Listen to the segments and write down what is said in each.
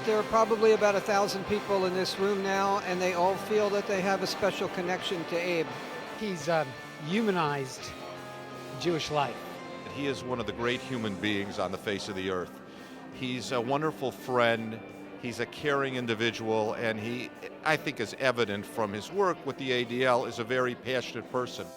There are probably about 1,000 people in this room now, and they all feel that they have a special connection to Abe. He's humanized Jewish life. He is one of the great human beings on the face of the earth. He's a wonderful friend, he's a caring individual, and he, I think is evident from his work with the ADL, is a very passionate person.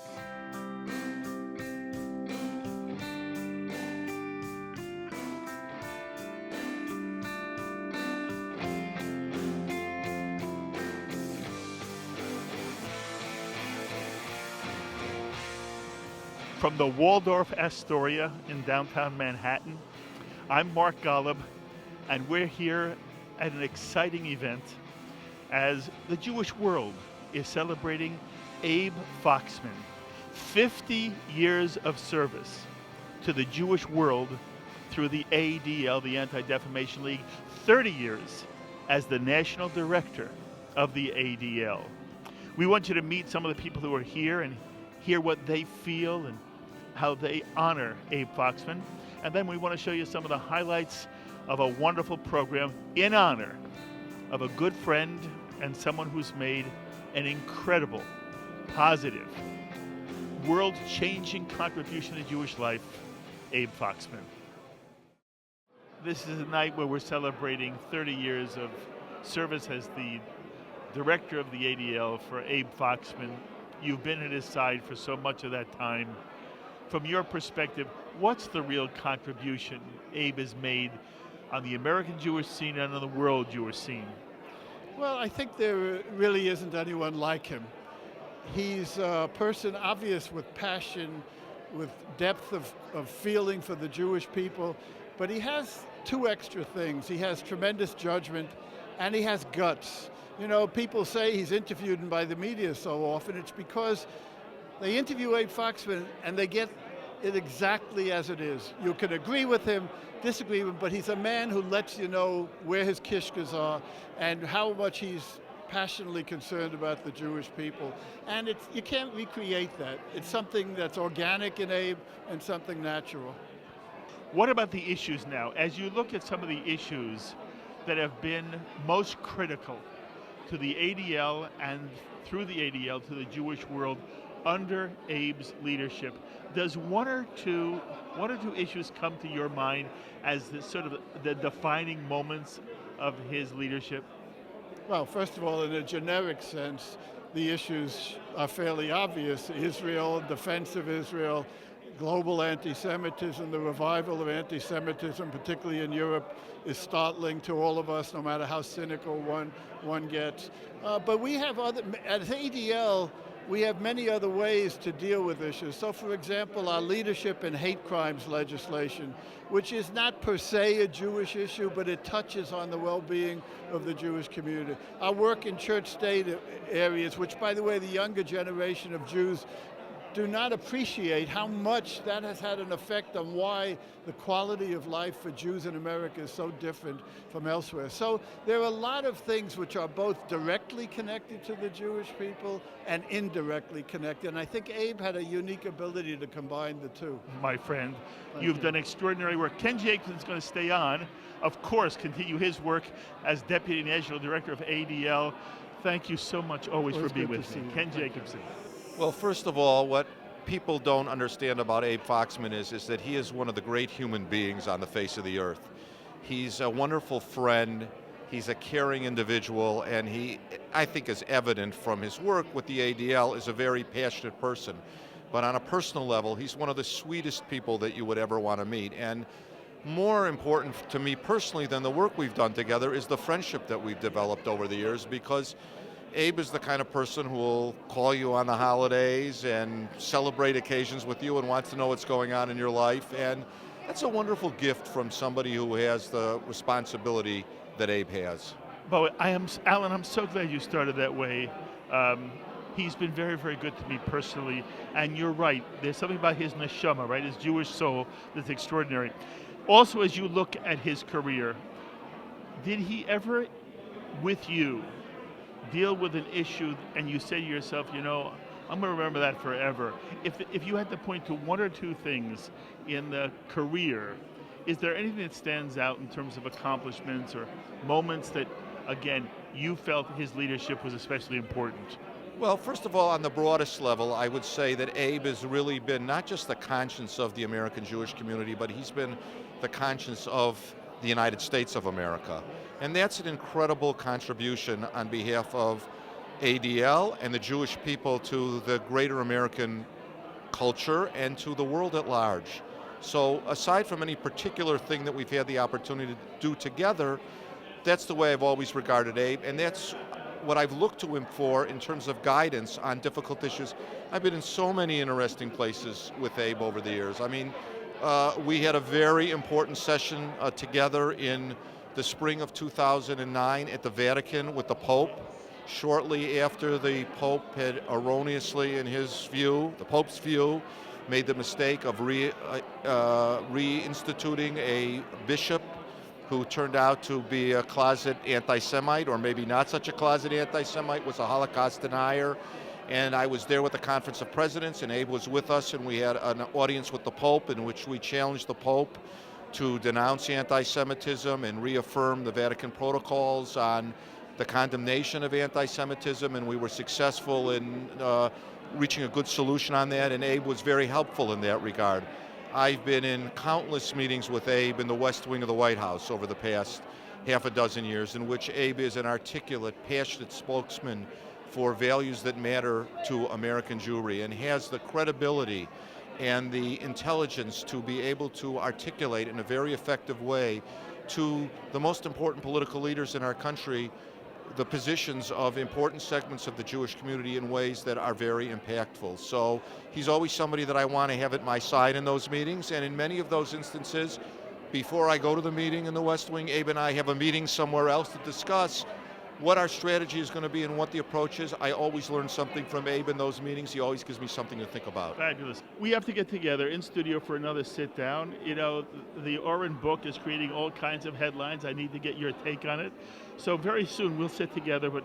From the Waldor Astoria in downtown Manhattan, I'm Mark Golub, and we're here at an exciting event as the Jewish world is celebrating Abe Foxman. 50 years of service to the Jewish world through the ADL, the Anti-Defamation League, 30 years as the national director of the ADL. We want you to meet some of the people who are here and hear what they feel and how they honor Abe Foxman. And then we want to show you some of the highlights of a wonderful program in honor of a good friend and someone who's made an incredible, positive, world-changing contribution to Jewish life, Abe Foxman. This is a night where we're celebrating 30 years of service as the director of the ADL for Abe Foxman. You've been at his side for so much of that time. From your perspective, what's the real contribution Abe has made on the American Jewish scene and on the world Jewish scene? Well, I think there really isn't anyone like him. He's a person obvious with passion, with depth of feeling for the Jewish people, but he has two extra things. He has tremendous judgment and he has guts. You know, people say he's interviewed by the media so often. It's because they interview Abe Foxman and they get it exactly as it is. You can agree with him, disagree with him, but he's a man who lets you know where his kishkas are and how much he's passionately concerned about the Jewish people. And you can't recreate that. It's something that's organic in Abe and something natural. What about the issues now? As you look at some of the issues that have been most critical to the ADL and through the ADL to the Jewish world under Abe's leadership, does one or two issues come to your mind as the sort of the defining moments of his leadership? Well, first of all, in a generic sense, the issues are fairly obvious. Israel, defense of Israel, global anti-Semitism, the revival of anti-Semitism, particularly in Europe, is startling to all of us, no matter how cynical one gets. But we have at ADL, we have many other ways to deal with issues. So, for example, our leadership in hate crimes legislation, which is not per se a Jewish issue, but it touches on the well-being of the Jewish community. Our work in church-state areas, which, by the way, the younger generation of Jews do not appreciate how much that has had an effect on why the quality of life for Jews in America is so different from elsewhere. So there are a lot of things which are both directly connected to the Jewish people and indirectly connected. And I think Abe had a unique ability to combine the two. My friend, you've done extraordinary work. Ken Jacobson's going to stay on, of course, continue his work as Deputy National Director of ADL. Thank you so much always for being with me. Ken Jacobson. Well, first of all, what people don't understand about Abe Foxman is that he is one of the great human beings on the face of the earth. He's a wonderful friend, he's a caring individual, and he, I think is evident from his work with the ADL, is a very passionate person. But on a personal level, he's one of the sweetest people that you would ever want to meet. And more important to me personally than the work we've done together is the friendship that we've developed over the years, because Abe is the kind of person who will call you on the holidays and celebrate occasions with you and wants to know what's going on in your life. And that's a wonderful gift from somebody who has the responsibility that Abe has. But Alan, I'm so glad you started that way. He's been very, very good to me personally. And you're right, there's something about his neshama, right, his Jewish soul that's extraordinary. Also, as you look at his career, did he ever, with you, deal with an issue and you say to yourself, you know, I'm going to remember that forever? If you had to point to one or two things in the career Is there anything that stands out in terms of accomplishments or moments that, again, you felt his leadership was especially important? Well, first of all, on the broadest level, I would say that Abe has really been not just the conscience of the American Jewish community, but he's been the conscience of the United States of America. And that's an incredible contribution on behalf of ADL and the Jewish people to the greater American culture and to the world at large. So aside from any particular thing that we've had the opportunity to do together, that's the way I've always regarded Abe, and that's what I've looked to him for in terms of guidance on difficult issues. I've been in so many interesting places with Abe over the years. I mean, we had a very important session together in the spring of 2009 at the Vatican with the Pope, shortly after the Pope had erroneously, in his view, the Pope's view, made the mistake of reinstituting a bishop who turned out to be a closet anti-Semite, or maybe not such a closet anti-Semite, was a Holocaust denier. And I was there with the Conference of Presidents, and Abe was with us, and we had an audience with the Pope in which we challenged the Pope to denounce anti-Semitism and reaffirm the Vatican protocols on the condemnation of anti-Semitism, and we were successful in reaching a good solution on that, and Abe was very helpful in that regard. I've been in countless meetings with Abe in the West Wing of the White House over the past half a dozen years, in which Abe is an articulate, passionate spokesman for values that matter to American Jewry, and has the credibility and the intelligence to be able to articulate in a very effective way to the most important political leaders in our country the positions of important segments of the Jewish community in ways that are very impactful. So he's always somebody that I want to have at my side in those meetings, and in many of those instances, before I go to the meeting in the West Wing, Abe and I have a meeting somewhere else to discuss what our strategy is going to be and what the approach is. I always learn something from Abe in those meetings. He always gives me something to think about. Fabulous. We have to get together in studio for another sit down. You know, the Oren book is creating all kinds of headlines. I need to get your take on it. So very soon we'll sit together, but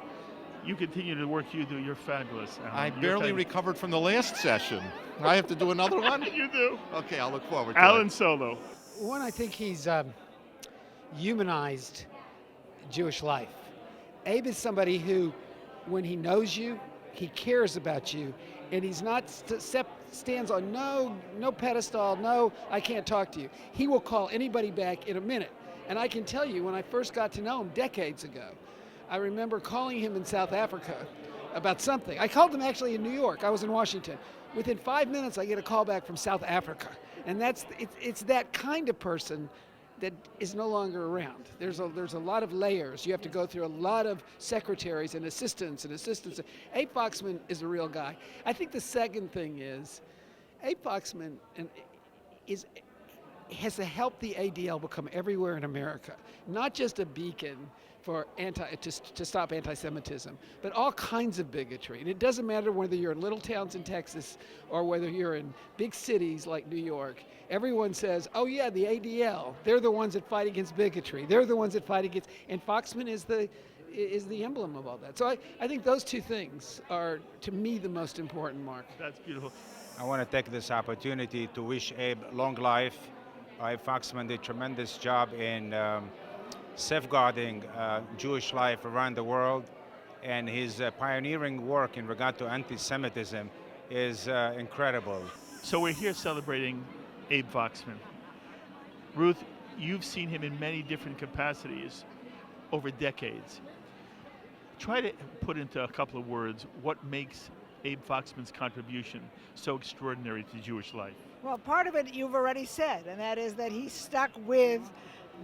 you continue the work you do. You're fabulous, Alan. I barely recovered from the last session. I have to do another one? You do. Okay, I'll look forward to Alan it. Solow. One, I think he's humanized Jewish life. Abe is somebody who, when he knows you, he cares about you, and he's not stands on no pedestal, no, I can't talk to you. He will call anybody back in a minute. And I can tell you, when I first got to know him decades ago, I remember calling him in South Africa about something. I called him actually in New York. I was in Washington. Within 5 minutes, I get a call back from South Africa. And it's that kind of person that is no longer around. There's a lot of layers. You have to go through a lot of secretaries and assistants. Abe Foxman is a real guy. I think the second thing is, Abe Foxman has to help the ADL become everywhere in America, not just a beacon for to stop anti-Semitism, but all kinds of bigotry. And it doesn't matter whether you're in little towns in Texas or whether you're in big cities like New York. Everyone says, oh yeah, the ADL, they're the ones that fight against bigotry. They're the ones that fight against, and Foxman is the emblem of all that. So I think those two things are, to me, the most important, Mark. That's beautiful. I want to take this opportunity to wish Abe long life. Abe Foxman did a tremendous job in safeguarding Jewish life around the world, and his pioneering work in regard to anti-Semitism is incredible. So we're here celebrating Abe Foxman. Ruth, you've seen him in many different capacities over decades. Try to put into a couple of words what makes Abe Foxman's contribution so extraordinary to Jewish life. Well, part of it you've already said, and that is that he stuck with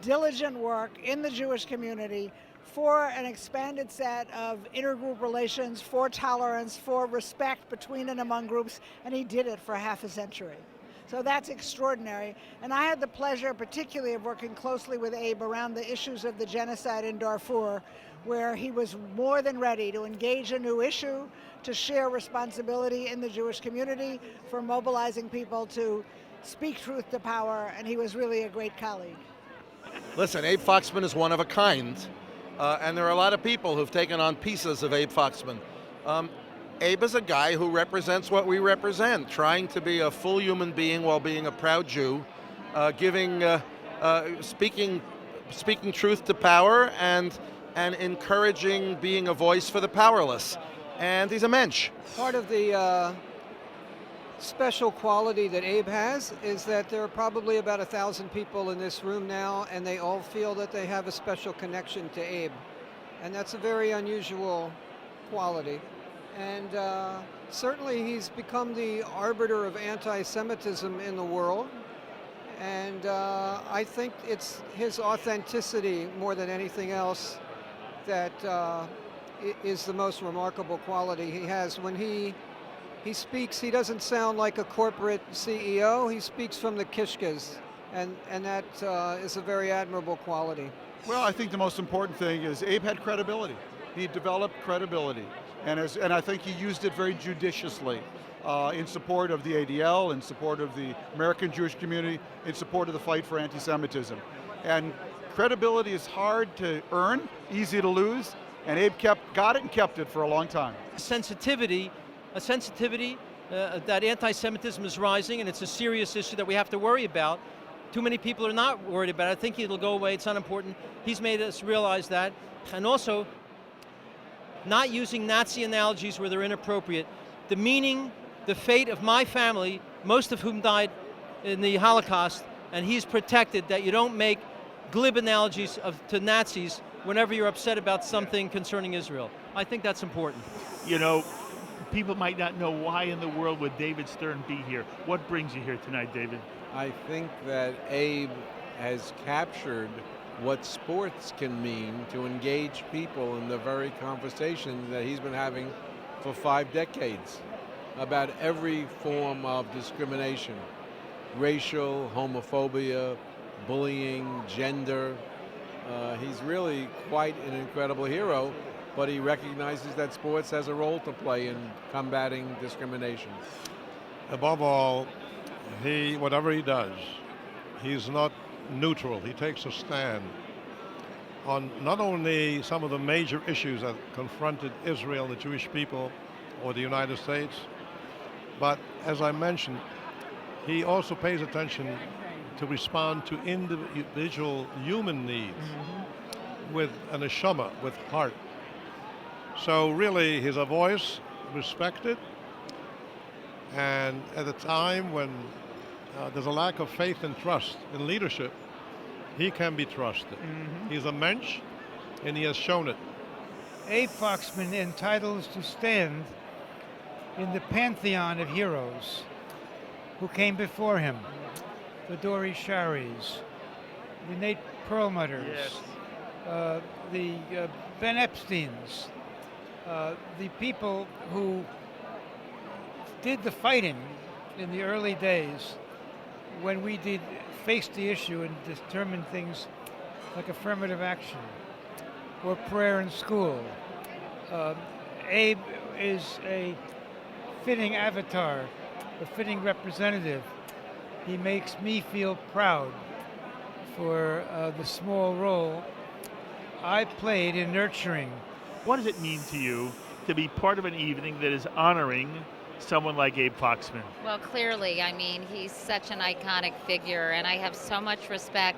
diligent work in the Jewish community for an expanded set of intergroup relations, for tolerance, for respect between and among groups, and he did it for half a century. So that's extraordinary. And I had the pleasure particularly of working closely with Abe around the issues of the genocide in Darfur, where he was more than ready to engage a new issue, to share responsibility in the Jewish community, for mobilizing people to speak truth to power, and he was really a great colleague. Listen, Abe Foxman is one of a kind, and there are a lot of people who've taken on pieces of Abe Foxman. Abe is a guy who represents what we represent, trying to be a full human being while being a proud Jew, giving speaking truth to power and encouraging being a voice for the powerless. And he's a mensch. Part of the special quality that Abe has is that there are probably about 1,000 people in this room now, and they all feel that they have a special connection to Abe. And that's a very unusual quality. And certainly he's become the arbiter of anti-Semitism in the world. And I think it's his authenticity more than anything else that is the most remarkable quality he has. When he speaks, he doesn't sound like a corporate CEO. He speaks from the kishkas, and that is a very admirable quality. Well, I think the most important thing is Abe had credibility. He developed credibility, and I think he used it very judiciously in support of the ADL, in support of the American Jewish community, in support of the fight for anti-Semitism. And credibility is hard to earn, easy to lose, and Abe got it and kept it for a long time. A sensitivity that anti-Semitism is rising, and it's a serious issue that we have to worry about. Too many people are not worried about it. I think it'll go away. It's unimportant. He's made us realize that. And also, not using Nazi analogies where they're inappropriate. The meaning, the fate of my family, most of whom died in the Holocaust, and he's protected that you don't make glib analogies to Nazis whenever you're upset about something concerning Israel. I think that's important. You know, people might not know why in the world would David Stern be here. What brings you here tonight, David? I think that Abe has captured what sports can mean to engage people in the very conversation that he's been having for 5 decades about every form of discrimination, racial, homophobia, bullying, gender. He's really quite an incredible hero, but he recognizes that sports has a role to play in combating discrimination. Above all, whatever he does, he's not neutral. He takes a stand on not only some of the major issues that confronted Israel, the Jewish people, or the United States, but as I mentioned, he also pays attention to respond to individual human needs with an neshama, with heart. So really, he's a voice respected, and at a time when there's a lack of faith and trust in leadership, he can be trusted. He's a mensch, and he has shown it. Abe Foxman entitles to stand in the pantheon of heroes who came before him. The Dory Sharis, the Nate Perlmutters, the Ben Epsteins, the people who did the fighting in the early days when we did face the issue and determine things like affirmative action or prayer in school. Abe is a fitting avatar, a fitting representative. He makes me feel proud for the small role I played in nurturing. What does it mean to you to be part of an evening that is honoring someone like Abe Foxman? Well, clearly, I mean, he's such an iconic figure, and I have so much respect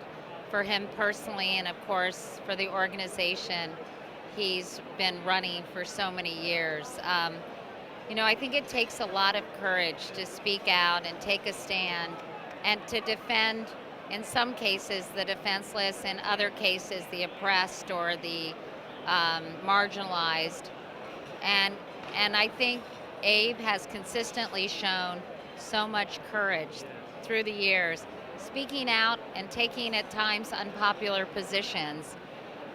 for him personally, and of course for the organization he's been running for so many years. You know, I think it takes a lot of courage to speak out and take a stand and to defend, in some cases, the defenseless, in other cases, the oppressed or the marginalized. And I think Abe has consistently shown so much courage through the years, speaking out and taking at times unpopular positions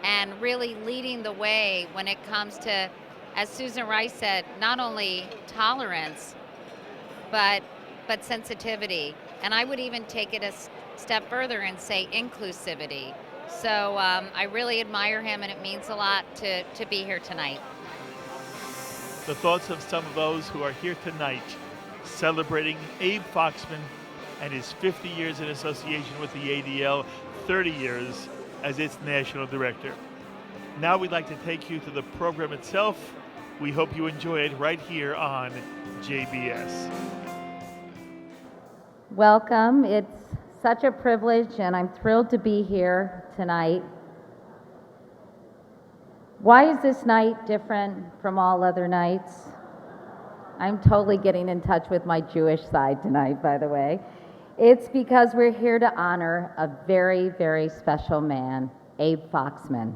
and really leading the way when it comes to, as Susan Rice said, not only tolerance, but sensitivity. And I would even take it a step further and say inclusivity. So I really admire him, and it means a lot to be here tonight. The thoughts of some of those who are here tonight celebrating Abe Foxman and his 50 years in association with the ADL, 30 years as its national director. Now we'd like to take you to the program itself. We hope you enjoy it right here on JBS. Welcome. It's such a privilege, and I'm thrilled to be here tonight. Why is this night different from all other nights? I'm totally getting in touch with my Jewish side tonight, by the way. It's because we're here to honor a very, very special man, Abe Foxman.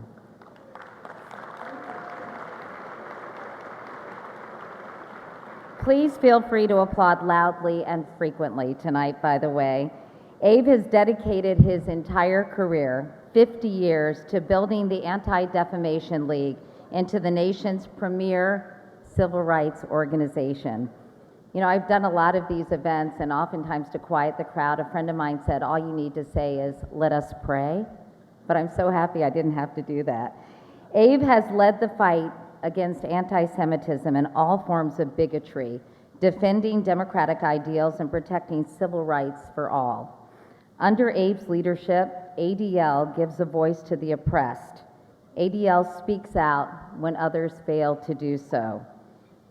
Please feel free to applaud loudly and frequently tonight, by the way. Abe has dedicated his entire career, 50 years, to building the Anti-Defamation League into the nation's premier civil rights organization. You know, I've done a lot of these events, and oftentimes to quiet the crowd, a friend of mine said, all you need to say is, let us pray. But I'm so happy I didn't have to do that. Abe has led the fight against anti-Semitism and all forms of bigotry, defending democratic ideals and protecting civil rights for all. Under Abe's leadership, ADL gives a voice to the oppressed. ADL speaks out when others fail to do so.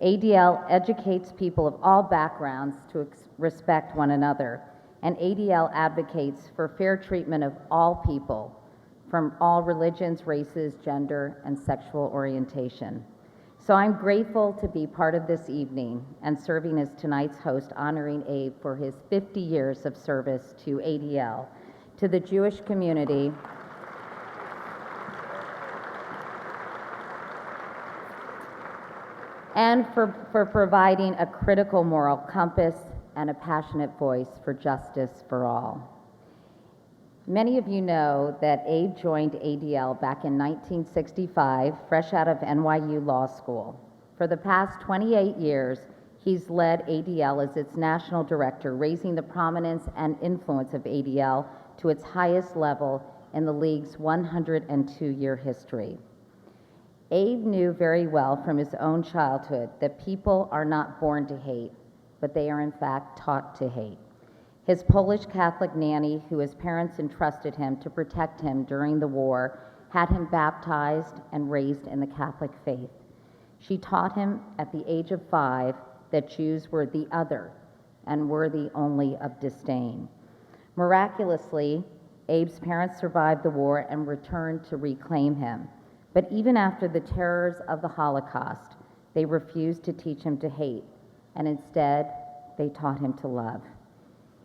ADL educates people of all backgrounds to respect one another, and ADL advocates for fair treatment of all people from all religions, races, gender, and sexual orientation. So I'm grateful to be part of this evening and serving as tonight's host, honoring Abe for his 50 years of service to ADL, to the Jewish community, and for providing a critical moral compass and a passionate voice for justice for all. Many of you know that Abe joined ADL back in 1965, fresh out of NYU Law School. For the past 28 years, he's led ADL as its national director, raising the prominence and influence of ADL to its highest level in the league's 102-year history. Abe knew very well from his own childhood that people are not born to hate, but they are in fact taught to hate. His Polish Catholic nanny, who his parents entrusted him to protect him during the war, had him baptized and raised in the Catholic faith. She taught him at the age of 5 that Jews were the other and worthy only of disdain. Miraculously, Abe's parents survived the war and returned to reclaim him. But even after the terrors of the Holocaust, they refused to teach him to hate, and instead, they taught him to love.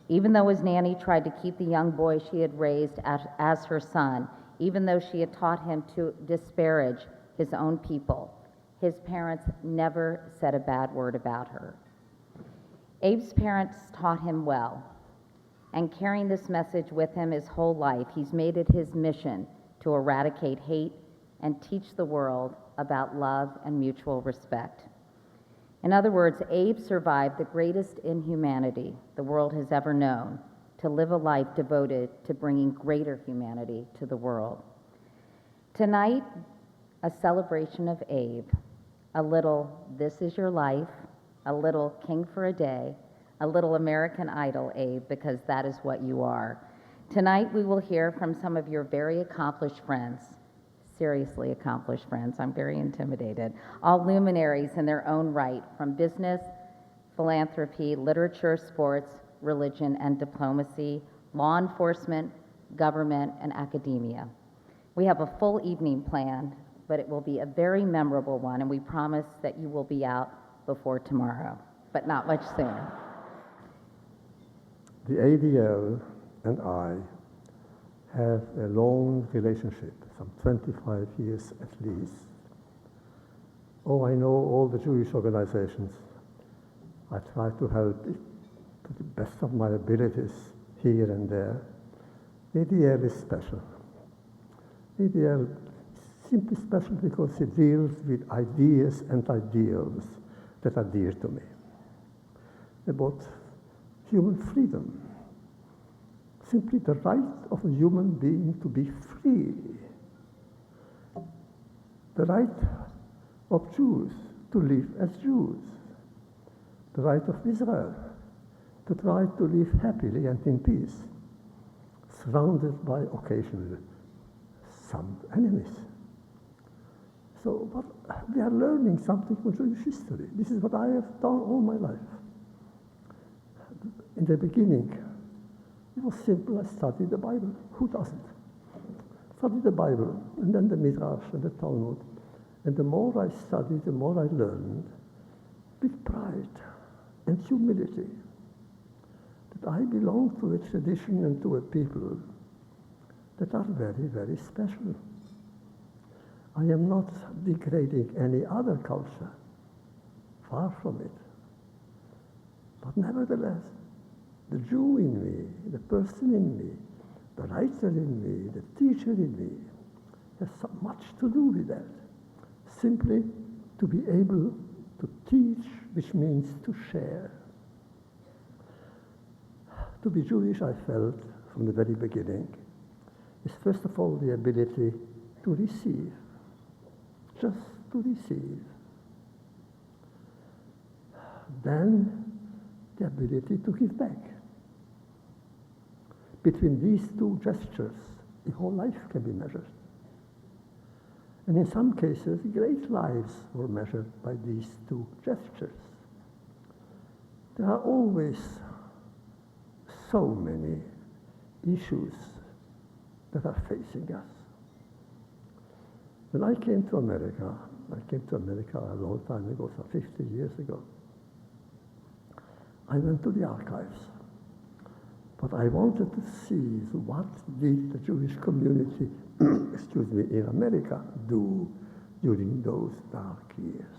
Even though his nanny tried to keep the young boy she had raised as her son, even though she had taught him to disparage his own people, his parents never said a bad word about her. Abe's parents taught him well, and carrying this message with him his whole life, he's made it his mission to eradicate hate and teach the world about love and mutual respect. In other words, Abe survived the greatest inhumanity the world has ever known, to live a life devoted to bringing greater humanity to the world. Tonight, a celebration of Abe, a little This Is Your Life, a little King for a Day, a little American Idol, Abe, because that is what you are. Tonight, we will hear from some of your very accomplished friends, seriously accomplished friends. I'm very intimidated. All luminaries in their own right, from business, philanthropy, literature, sports, religion, and diplomacy, law enforcement, government, and academia. We have a full evening planned, but it will be a very memorable one, and we promise that you will be out before tomorrow, but not much sooner. The ADL and I have a long relationship, some 25 years at least. Oh, I know all the Jewish organizations. I try to help it to the best of my abilities here and there. ADL is special. ADL is simply special because it deals with ideas and ideals that are dear to me. About human freedom. Simply the right of a human being to be free. The right of Jews to live as Jews. The right of Israel to try to live happily and in peace, surrounded by occasionally some enemies. So, but we are learning something from Jewish history. This is what I have done all my life. In the beginning, It was simple. I studied the Bible. Who doesn't? Studied the Bible, and then the Midrash and the Talmud. And the more I studied, the more I learned, with pride and humility, that I belong to a tradition and to a people that are very, very special. I am not degrading any other culture, far from it. But nevertheless, the Jew in me, the person in me, the writer in me, the teacher in me, has so much to do with that. Simply to be able to teach, which means to share. To be Jewish, I felt from the very beginning, is first of all the ability to receive, just to receive. Then the ability to give back. Between these two gestures, the whole life can be measured. And in some cases, great lives were measured by these two gestures. There are always so many issues that are facing us. When I came to America a long time ago, so 50 years ago, I went to the archives. But I wanted to see what did the Jewish community, in America do during those dark years.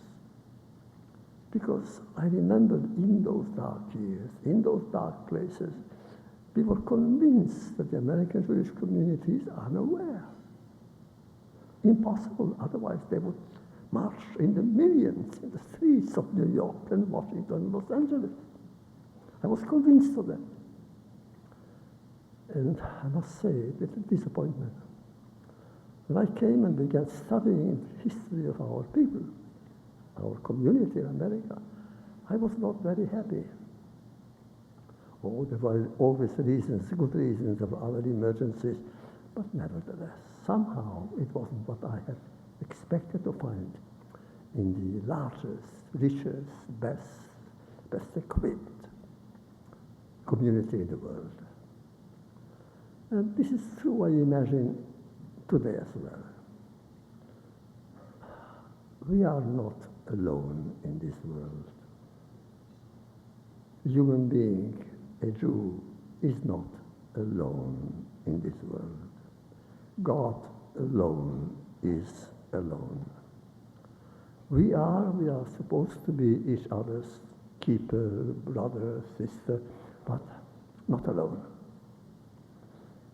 Because I remembered in those dark years, in those dark places, we were convinced that the American Jewish community is unaware. Impossible, otherwise they would march in the millions in the streets of New York and Washington and Los Angeles. I was convinced of that. And I must say, with a disappointment. When I came and began studying the history of our people, our community in America, I was not very happy. Oh, there were always reasons, good reasons of other emergencies, but nevertheless, somehow it wasn't what I had expected to find in the largest, richest, best equipped community in the world. And this is true, I imagine, today as well. We are not alone in this world. A human being, a Jew, is not alone in this world. God alone is alone. We are supposed to be each other's keeper, brother, sister, but not alone.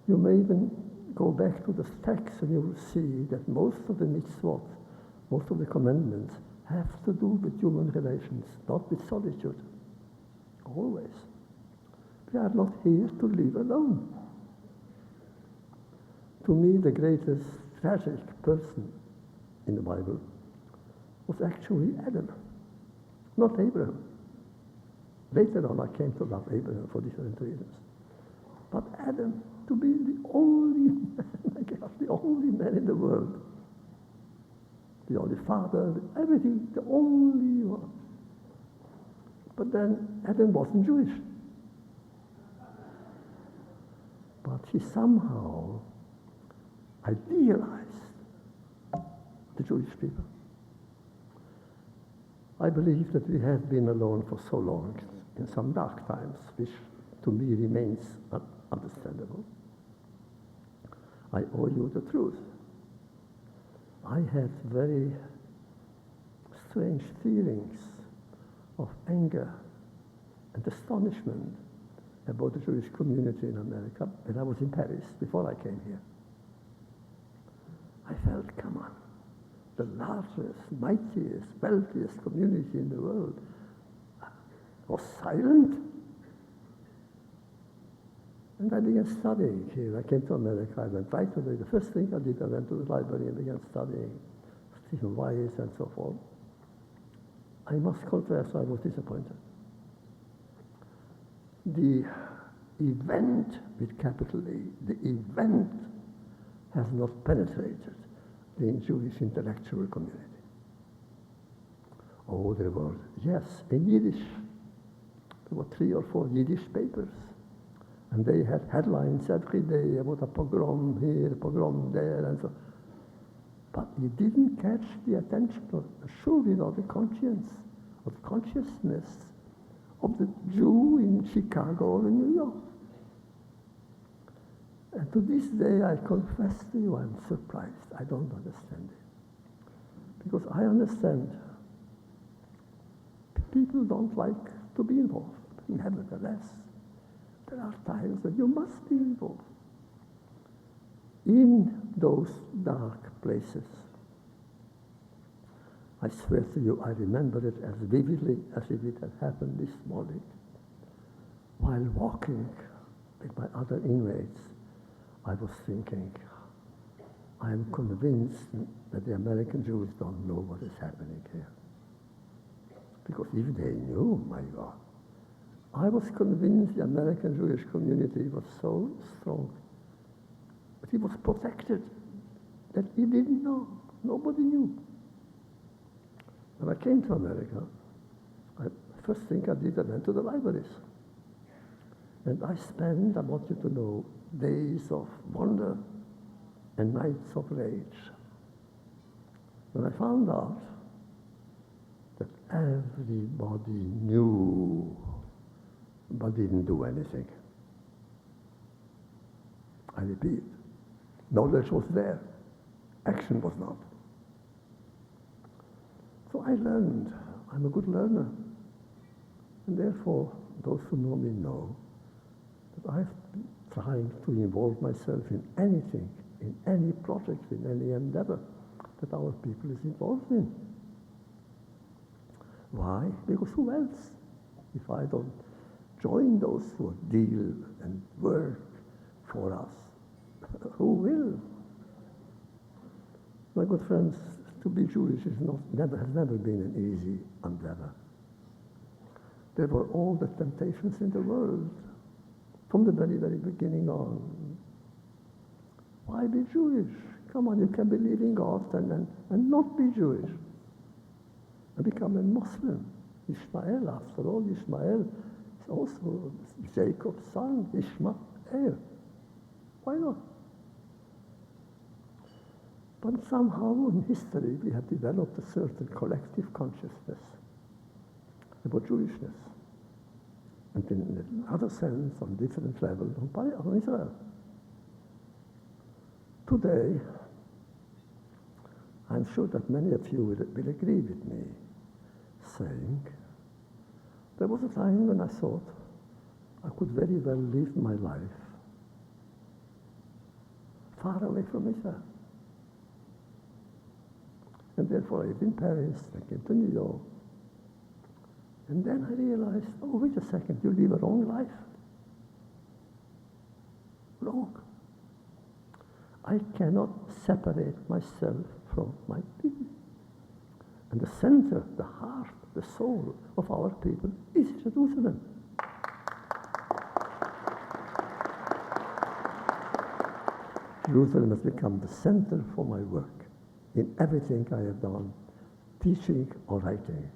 You may even go back to the text and you will see that most of the mitzvot, most of the commandments have to do with human relations, not with solitude. Always. We are not here to live alone. To me, the greatest tragic person in the Bible was actually Adam, not Abraham. Later on, I came to love Abraham for different reasons. But Adam, to be the only man, the only man in the world, the only father, everything, the only one. But then Adam wasn't Jewish. But he somehow idealized the Jewish people. I believe that we have been alone for so long in some dark times, which to me remains understandable. I owe you the truth. I had very strange feelings of anger and astonishment about the Jewish community in America when I was in Paris, before I came here. I felt, come on, the largest, mightiest, wealthiest community in the world was silent. And I began studying here. I came to America. I went right away. The first thing I did, I went to the library and began studying Stephen Weiss and so forth. I must confess I was disappointed. The event with capital E, the event has not penetrated the Jewish intellectual community. Oh, there were, yes, in Yiddish. There were 3 or 4 Yiddish papers. And they had headlines every day about a pogrom here, a pogrom there, and so. But he didn't catch the attention, or surely not the conscience, or the consciousness of the Jew in Chicago or in New York. And to this day, I confess to you, I'm surprised. I don't understand it. Because I understand people don't like to be involved. Nevertheless, there are times that you must be involved in those dark places. I swear to you, I remember it as vividly as if it had happened this morning. While walking with my other inmates, I was thinking, I am convinced that the American Jews don't know what is happening here. Because if they knew, my God, I was convinced the American Jewish community was so strong, but he was protected, that he didn't know. Nobody knew. When I came to America, the first thing I did, I went to the libraries. And I spent, I want you to know, days of wonder and nights of rage. When I found out that everybody knew but didn't do anything. I repeat, knowledge was there, action was not. So I learned, I'm a good learner. And therefore, those who know me know that I've been trying to involve myself in anything, in any project, in any endeavor that our people is involved in. Why? Because who else? If I don't join those who deal and work for us, who will? My good friends, to be Jewish has never been an easy endeavor. There were all the temptations in the world, from the very, very beginning on. Why be Jewish? Come on, you can believe in God and not be Jewish. And become a Muslim. Ishmael, after all, Ishmael is also Jacob's son, Ishmael. Why not? But somehow in history we have developed a certain collective consciousness about Jewishness. And in another sense, on different levels, on Israel. Today, I'm sure that many of you will agree with me, saying, there was a time when I thought I could very well live my life far away from Israel. And therefore I lived in Paris, I came to New York. And then I realized, oh, wait a second, you live a wrong life. Wrong. I cannot separate myself from my people. And the center, the heart, the soul of our people is Jerusalem. Jerusalem has become the center for my work. In everything I have done, teaching or writing,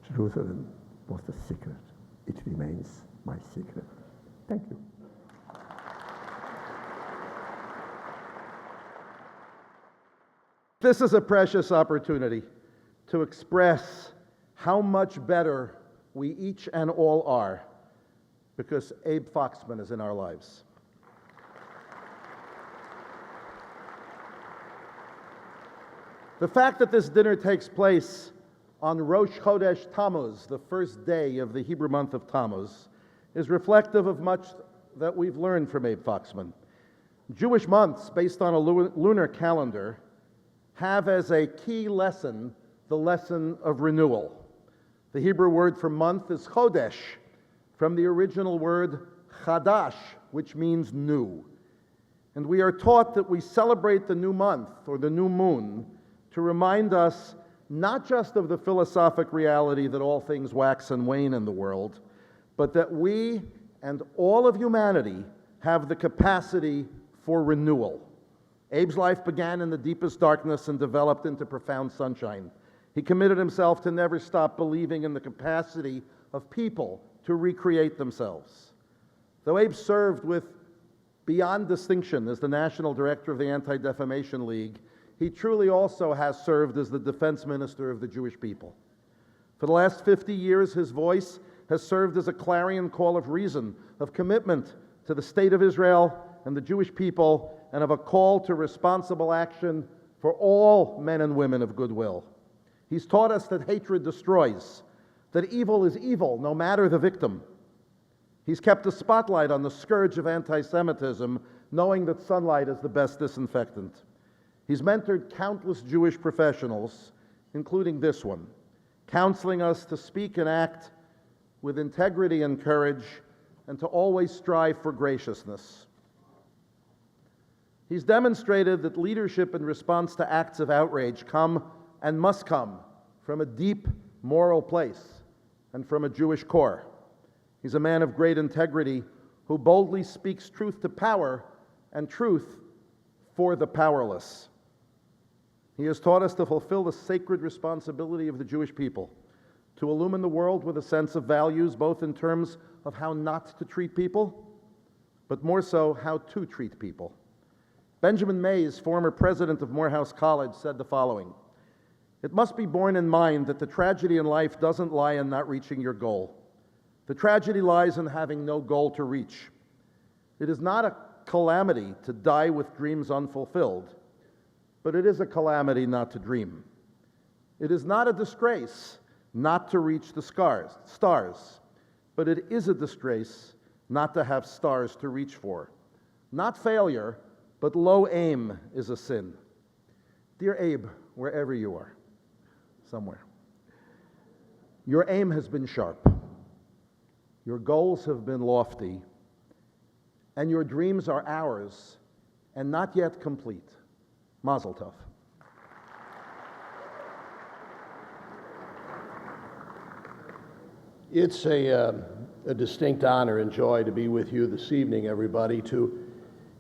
Jerusalem was the secret. It remains my secret. Thank you. This is a precious opportunity to express how much better we each and all are because Abe Foxman is in our lives. The fact that this dinner takes place on Rosh Chodesh Tammuz, the first day of the Hebrew month of Tammuz, is reflective of much that we've learned from Abe Foxman. Jewish months, based on a lunar calendar, have as a key lesson the lesson of renewal. The Hebrew word for month is Chodesh, from the original word Chadash, which means new. And we are taught that we celebrate the new month, or the new moon, to remind us not just of the philosophic reality that all things wax and wane in the world, but that we and all of humanity have the capacity for renewal. Abe's life began in the deepest darkness and developed into profound sunshine. He committed himself to never stop believing in the capacity of people to recreate themselves. Though Abe served with beyond distinction as the national director of the Anti-Defamation League, he truly also has served as the defense minister of the Jewish people. For the last 50 years, his voice has served as a clarion call of reason, of commitment to the state of Israel and the Jewish people, and of a call to responsible action for all men and women of goodwill. He's taught us that hatred destroys, that evil is evil, no matter the victim. He's kept a spotlight on the scourge of anti-Semitism, knowing that sunlight is the best disinfectant. He's mentored countless Jewish professionals, including this one, counseling us to speak and act with integrity and courage, and to always strive for graciousness. He's demonstrated that leadership in response to acts of outrage come and must come from a deep moral place and from a Jewish core. He's a man of great integrity who boldly speaks truth to power and truth for the powerless. He has taught us to fulfill the sacred responsibility of the Jewish people, to illumine the world with a sense of values, both in terms of how not to treat people, but more so how to treat people. Benjamin Mays, former president of Morehouse College, said the following: "It must be borne in mind that the tragedy in life doesn't lie in not reaching your goal. The tragedy lies in having no goal to reach. It is not a calamity to die with dreams unfulfilled, but it is a calamity not to dream. It is not a disgrace not to reach the stars, but it is a disgrace not to have stars to reach for. Not failure, but low aim is a sin." Dear Abe, wherever you are, somewhere, your aim has been sharp. Your goals have been lofty, and your dreams are ours and not yet complete. Mazel tov. It's a distinct honor and joy to be with you this evening, everybody, to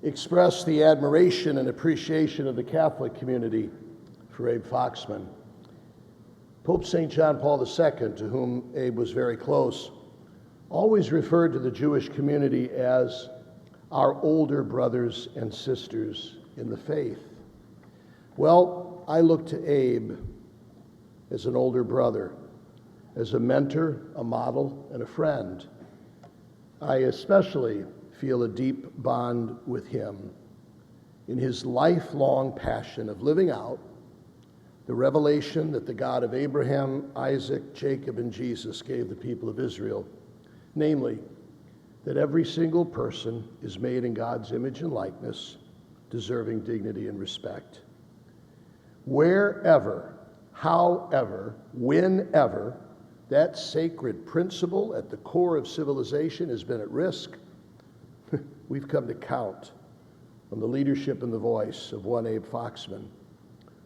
express the admiration and appreciation of the Catholic community for Abe Foxman. Pope St. John Paul II, to whom Abe was very close, always referred to the Jewish community as our older brothers and sisters in the faith. Well, I look to Abe as an older brother, as a mentor, a model, and a friend. I especially feel a deep bond with him in his lifelong passion of living out the revelation that the God of Abraham, Isaac, Jacob, and Jesus gave the people of Israel, namely, that every single person is made in God's image and likeness, deserving dignity and respect. Wherever, however, whenever that sacred principle at the core of civilization has been at risk, we've come to count on the leadership and the voice of one Abe Foxman,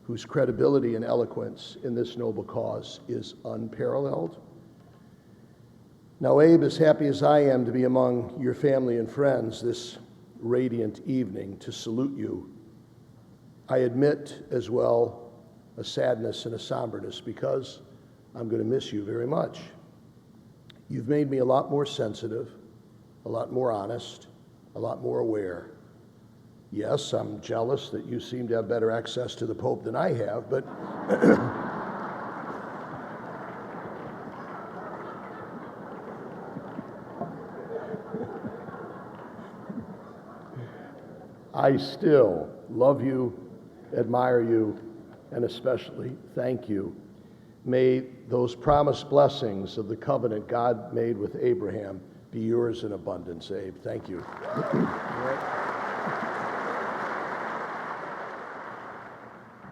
whose credibility and eloquence in this noble cause is unparalleled. Now, Abe, as happy as I am to be among your family and friends this radiant evening to salute you, I admit as well a sadness and a somberness because I'm going to miss you very much. You've made me a lot more sensitive, a lot more honest, a lot more aware. Yes, I'm jealous that you seem to have better access to the Pope than I have, but I still love you, admire you, and especially thank you. May those promised blessings of the covenant God made with Abraham be yours in abundance, Abe. Thank you.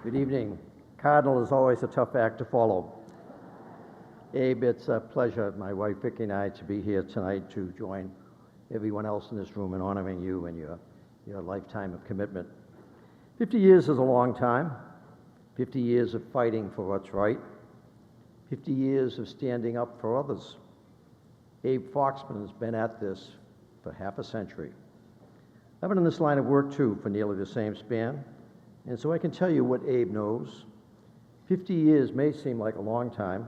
Good evening. Cardinal is always a tough act to follow. Abe, it's a pleasure, my wife Vicki and I, to be here tonight to join everyone else in this room in honoring you and your lifetime of commitment. 50 years is a long time. 50 years of fighting for what's right. 50 years of standing up for others. Abe Foxman has been at this for half a century. I've been in this line of work too for nearly the same span, and so I can tell you what Abe knows. 50 years may seem like a long time,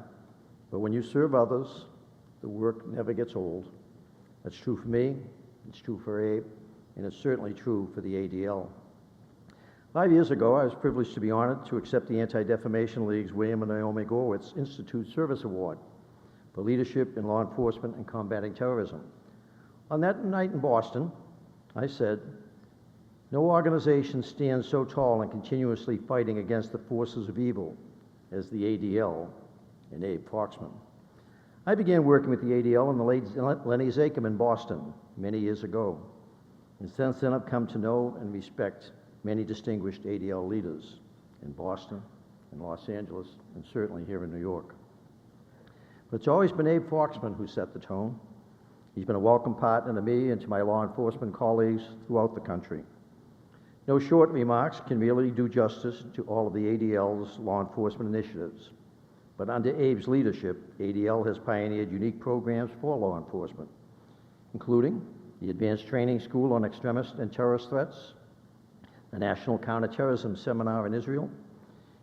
but when you serve others, the work never gets old. That's true for me, It's true for Abe, and it's certainly true for the ADL. 5 years ago, I was privileged to be honored to accept the Anti-Defamation League's William and Naomi Gorwitz Institute Service Award for leadership in law enforcement and combating terrorism. On that night in Boston, I said, "No organization stands so tall and continuously fighting against the forces of evil as the ADL and Abe Foxman." I began working with the ADL in the late Lenny Zakem in Boston many years ago. And since then, I've come to know and respect many distinguished ADL leaders in Boston, in Los Angeles, and certainly here in New York. But it's always been Abe Foxman who set the tone. He's been a welcome partner to me and to my law enforcement colleagues throughout the country. No short remarks can really do justice to all of the ADL's law enforcement initiatives. But under Abe's leadership, ADL has pioneered unique programs for law enforcement, including the Advanced Training School on Extremist and Terrorist Threats, the National Counterterrorism Seminar in Israel,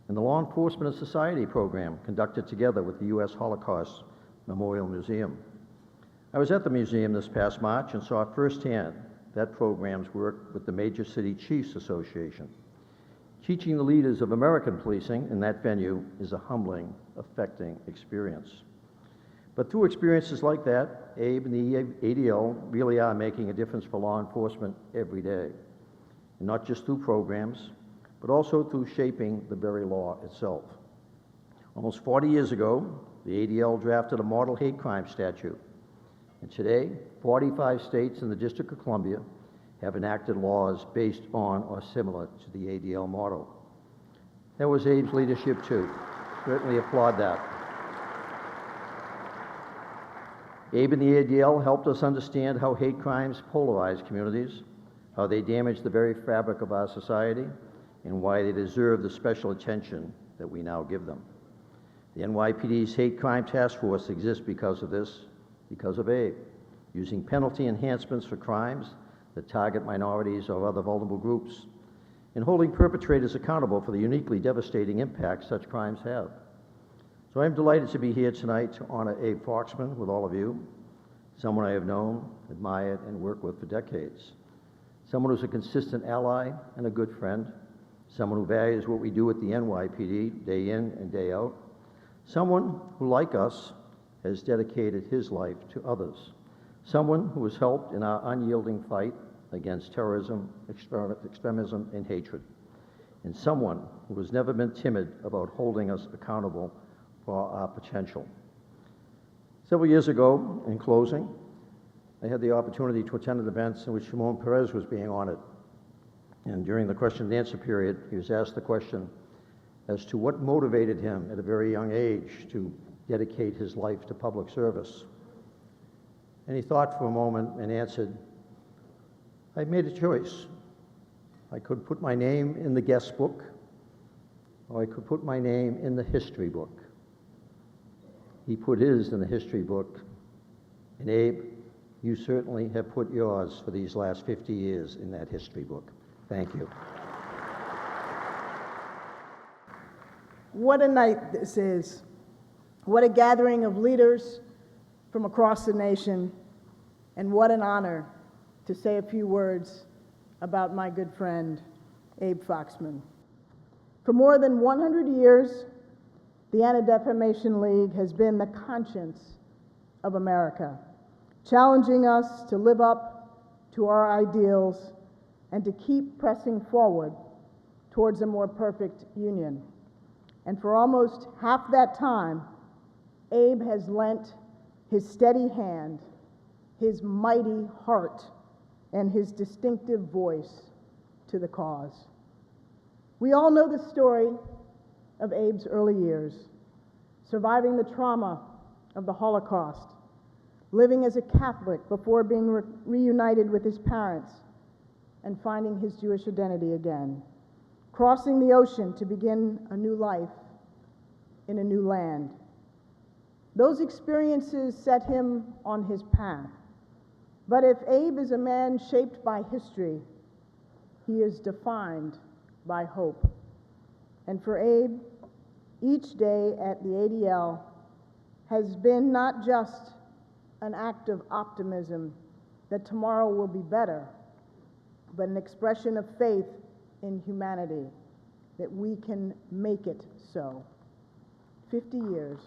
and the Law Enforcement and Society program conducted together with the U.S. Holocaust Memorial Museum. I was at the museum this past March and saw firsthand that program's work with the Major City Chiefs Association. Teaching the leaders of American policing in that venue is a humbling, affecting experience. But through experiences like that, Abe and the ADL really are making a difference for law enforcement every day. And not just through programs, but also through shaping the very law itself. Almost 40 years ago, the ADL drafted a model hate crime statute. And today, 45 states and the District of Columbia have enacted laws based on or similar to the ADL model. That was Abe's leadership too. Certainly applaud that. Abe and the ADL helped us understand how hate crimes polarize communities, how they damage the very fabric of our society, and why they deserve the special attention that we now give them. The NYPD's Hate Crime Task Force exists because of this, because of Abe, using penalty enhancements for crimes that target minorities or other vulnerable groups, and holding perpetrators accountable for the uniquely devastating impact such crimes have. So I'm delighted to be here tonight to honor Abe Foxman with all of you, someone I have known, admired, and worked with for decades, someone who's a consistent ally and a good friend, someone who values what we do at the NYPD day in and day out, someone who, like us, has dedicated his life to others, someone who has helped in our unyielding fight against terrorism, extremism, and hatred, and someone who has never been timid about holding us accountable for our potential. Several years ago, in closing, I had the opportunity to attend an event in which Shimon Peres was being honored. And during the question and answer period, he was asked the question as to what motivated him at a very young age to dedicate his life to public service. And he thought for a moment and answered, "I made a choice. I could put my name in the guest book, or I could put my name in the history book." He put his in the history book. And Abe, you certainly have put yours for these last 50 years in that history book. Thank you. What a night this is. What a gathering of leaders from across the nation. And what an honor to say a few words about my good friend, Abe Foxman. For more than 100 years, the Anti-Defamation League has been the conscience of America, challenging us to live up to our ideals and to keep pressing forward towards a more perfect union. And for almost half that time, Abe has lent his steady hand, his mighty heart, and his distinctive voice to the cause. We all know the story of Abe's early years, surviving the trauma of the Holocaust, living as a Catholic before being reunited with his parents, and finding his Jewish identity again, crossing the ocean to begin a new life in a new land. Those experiences set him on his path. But if Abe is a man shaped by history, he is defined by hope. And for Abe, each day at the ADL has been not just an act of optimism, that tomorrow will be better, but an expression of faith in humanity, that we can make it so. 50 years.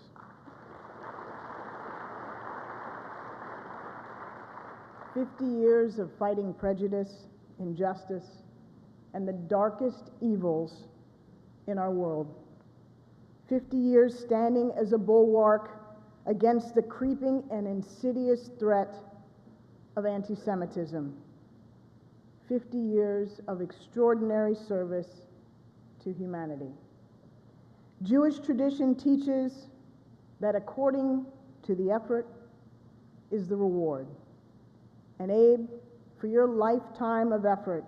50 years of fighting prejudice, injustice, and the darkest evils in our world. 50 years standing as a bulwark against the creeping and insidious threat of anti-Semitism. 50 years of extraordinary service to humanity. Jewish tradition teaches that according to the effort is the reward. And Abe, for your lifetime of effort,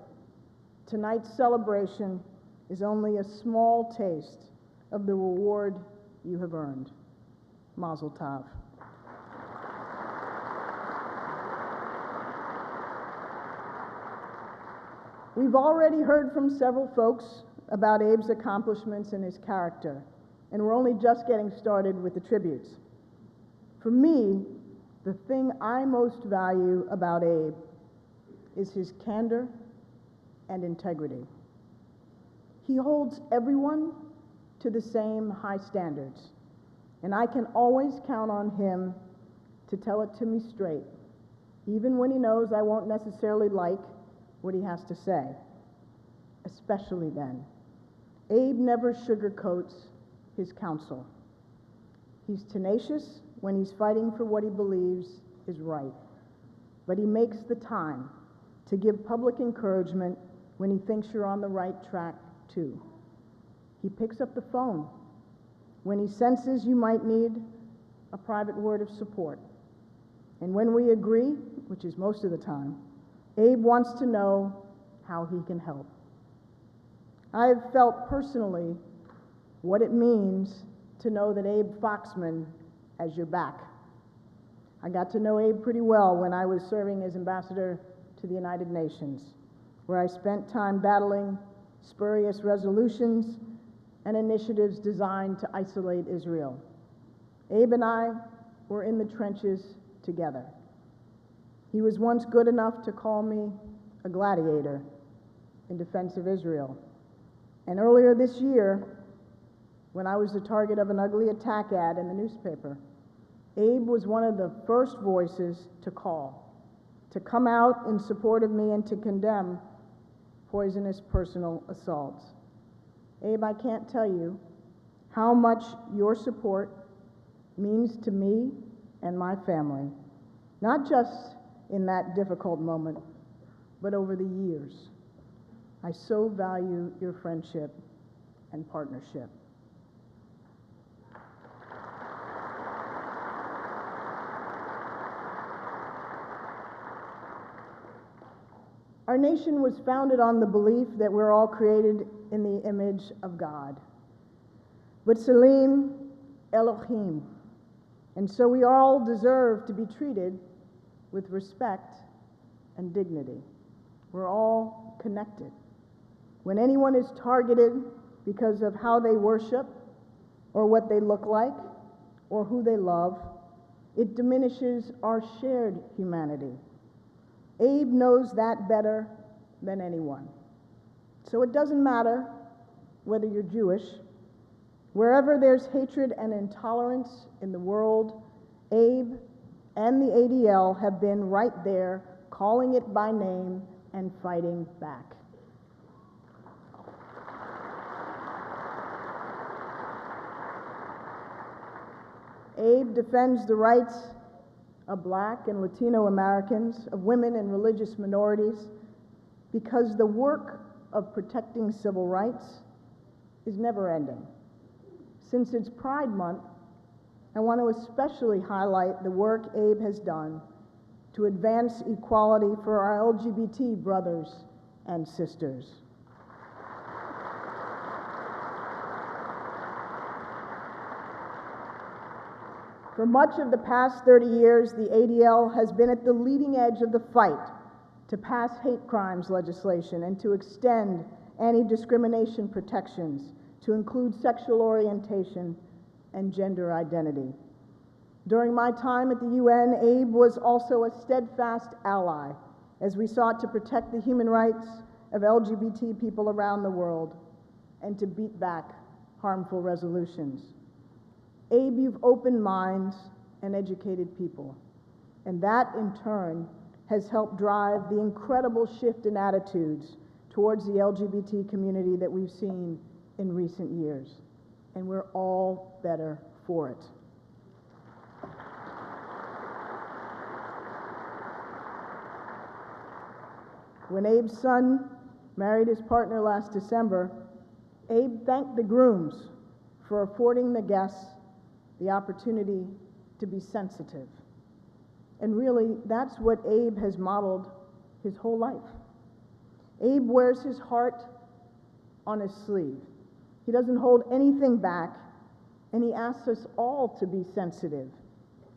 tonight's celebration is only a small taste of the reward you have earned. Mazel tov. We've already heard from several folks about Abe's accomplishments and his character, and we're only just getting started with the tributes. For me, the thing I most value about Abe is his candor and integrity. He holds everyone to the same high standards, and I can always count on him to tell it to me straight, even when he knows I won't necessarily like what he has to say, especially then. Abe never sugarcoats his counsel. He's tenacious when he's fighting for what he believes is right, but he makes the time to give public encouragement when he thinks you're on the right track too. He picks up the phone when he senses you might need a private word of support. And when we agree, which is most of the time, Abe wants to know how he can help. I've felt personally what it means to know that Abe Foxman has your back. I got to know Abe pretty well when I was serving as ambassador to the United Nations, where I spent time battling spurious resolutions and initiatives designed to isolate Israel. Abe and I were in the trenches together. He was once good enough to call me a gladiator in defense of Israel. And earlier this year, when I was the target of an ugly attack ad in the newspaper, Abe was one of the first voices to call, to come out in support of me and to condemn poisonous personal assaults. Abe, I can't tell you how much your support means to me and my family, not just in that difficult moment, but over the years. I so value your friendship and partnership. Our nation was founded on the belief that we're all created in the image of God. But Salim Elohim, and so we all deserve to be treated with respect and dignity. We're all connected. When anyone is targeted because of how they worship, or what they look like, or who they love, it diminishes our shared humanity. Abe knows that better than anyone. So it doesn't matter whether you're Jewish. Wherever there's hatred and intolerance in the world, Abe and the ADL have been right there, calling it by name and fighting back. Abe defends the rights of Black and Latino Americans, of women and religious minorities, because the work of protecting civil rights is never ending. Since it's Pride Month, I want to especially highlight the work Abe has done to advance equality for our LGBT brothers and sisters. For much of the past 30 years, the ADL has been at the leading edge of the fight to pass hate crimes legislation and to extend anti-discrimination protections to include sexual orientation and gender identity. During my time at the UN, Abe was also a steadfast ally as we sought to protect the human rights of LGBT people around the world and to beat back harmful resolutions. Abe, you've opened minds and educated people, and that in turn has helped drive the incredible shift in attitudes towards the LGBT community that we've seen in recent years, and we're all better for it. When Abe's son married his partner last December, Abe thanked the grooms for affording the guests the opportunity to be sensitive. And really, that's what Abe has modeled his whole life. Abe wears his heart on his sleeve. He doesn't hold anything back, and he asks us all to be sensitive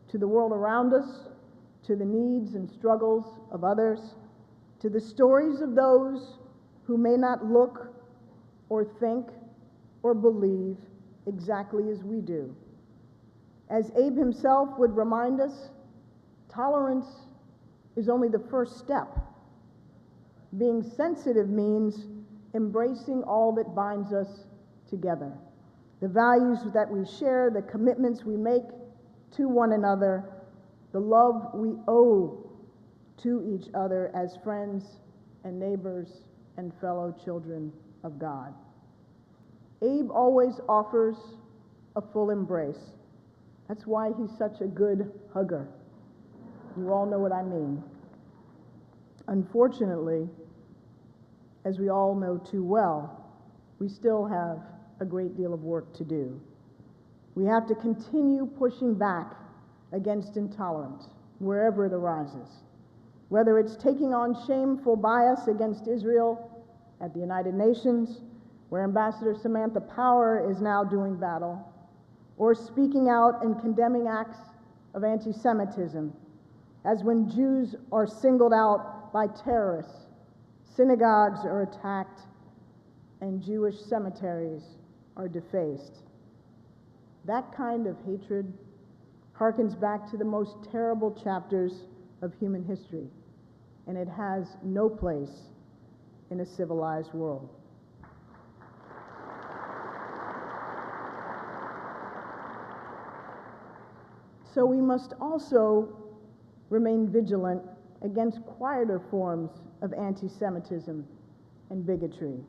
to the world around us, to the needs and struggles of others, to the stories of those who may not look or think or believe exactly as we do. As Abe himself would remind us, tolerance is only the first step. Being sensitive means embracing all that binds us together. The values that we share, the commitments we make to one another, the love we owe to each other as friends and neighbors and fellow children of God. Abe always offers a full embrace. That's why he's such a good hugger. You all know what I mean. Unfortunately, as we all know too well, we still have a great deal of work to do. We have to continue pushing back against intolerance wherever it arises, whether it's taking on shameful bias against Israel at the United Nations, where Ambassador Samantha Power is now doing battle, or speaking out and condemning acts of anti-Semitism, as when Jews are singled out by terrorists, synagogues are attacked, and Jewish cemeteries are defaced. That kind of hatred harkens back to the most terrible chapters of human history, and it has no place in a civilized world. So we must also remain vigilant against quieter forms of anti-Semitism and bigotry,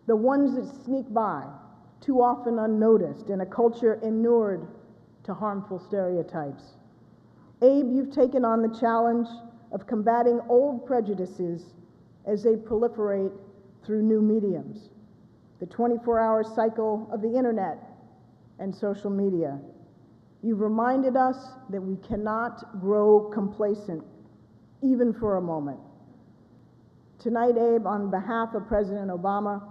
the ones that sneak by, too often unnoticed in a culture inured to harmful stereotypes. Abe, you've taken on the challenge of combating old prejudices as they proliferate through new mediums, the 24-hour cycle of the internet and social media. You've reminded us that we cannot grow complacent, even for a moment. Tonight, Abe, on behalf of President Obama,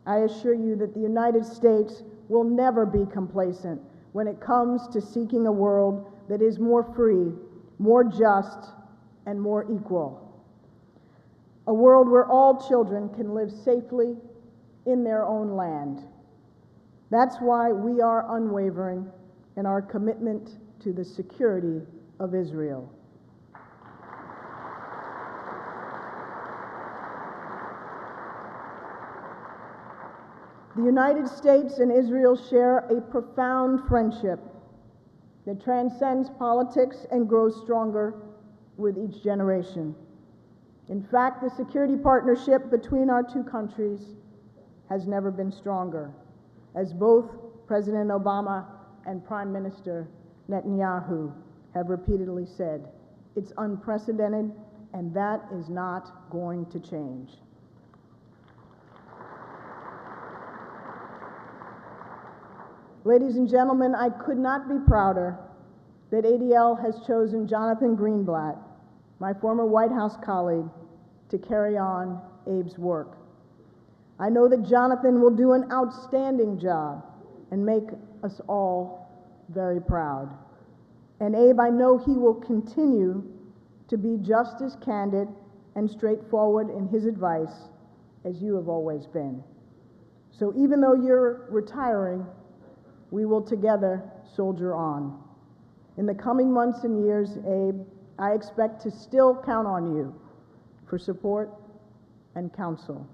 I assure you that the United States will never be complacent when it comes to seeking a world that is more free, more just, and more equal. A world where all children can live safely in their own land. That's why we are unwavering in our commitment to the security of Israel. The United States and Israel share a profound friendship that transcends politics and grows stronger with each generation. In fact, the security partnership between our two countries has never been stronger, as both President Obama and Prime Minister Netanyahu have repeatedly said. It's unprecedented, and that is not going to change. Ladies and gentlemen, I could not be prouder that ADL has chosen Jonathan Greenblatt, my former White House colleague, to carry on Abe's work. I know that Jonathan will do an outstanding job and make us all very proud. And Abe, I know he will continue to be just as candid and straightforward in his advice as you have always been. So even though you're retiring, we will together soldier on. In the coming months and years, Abe, I expect to still count on you for support and counsel,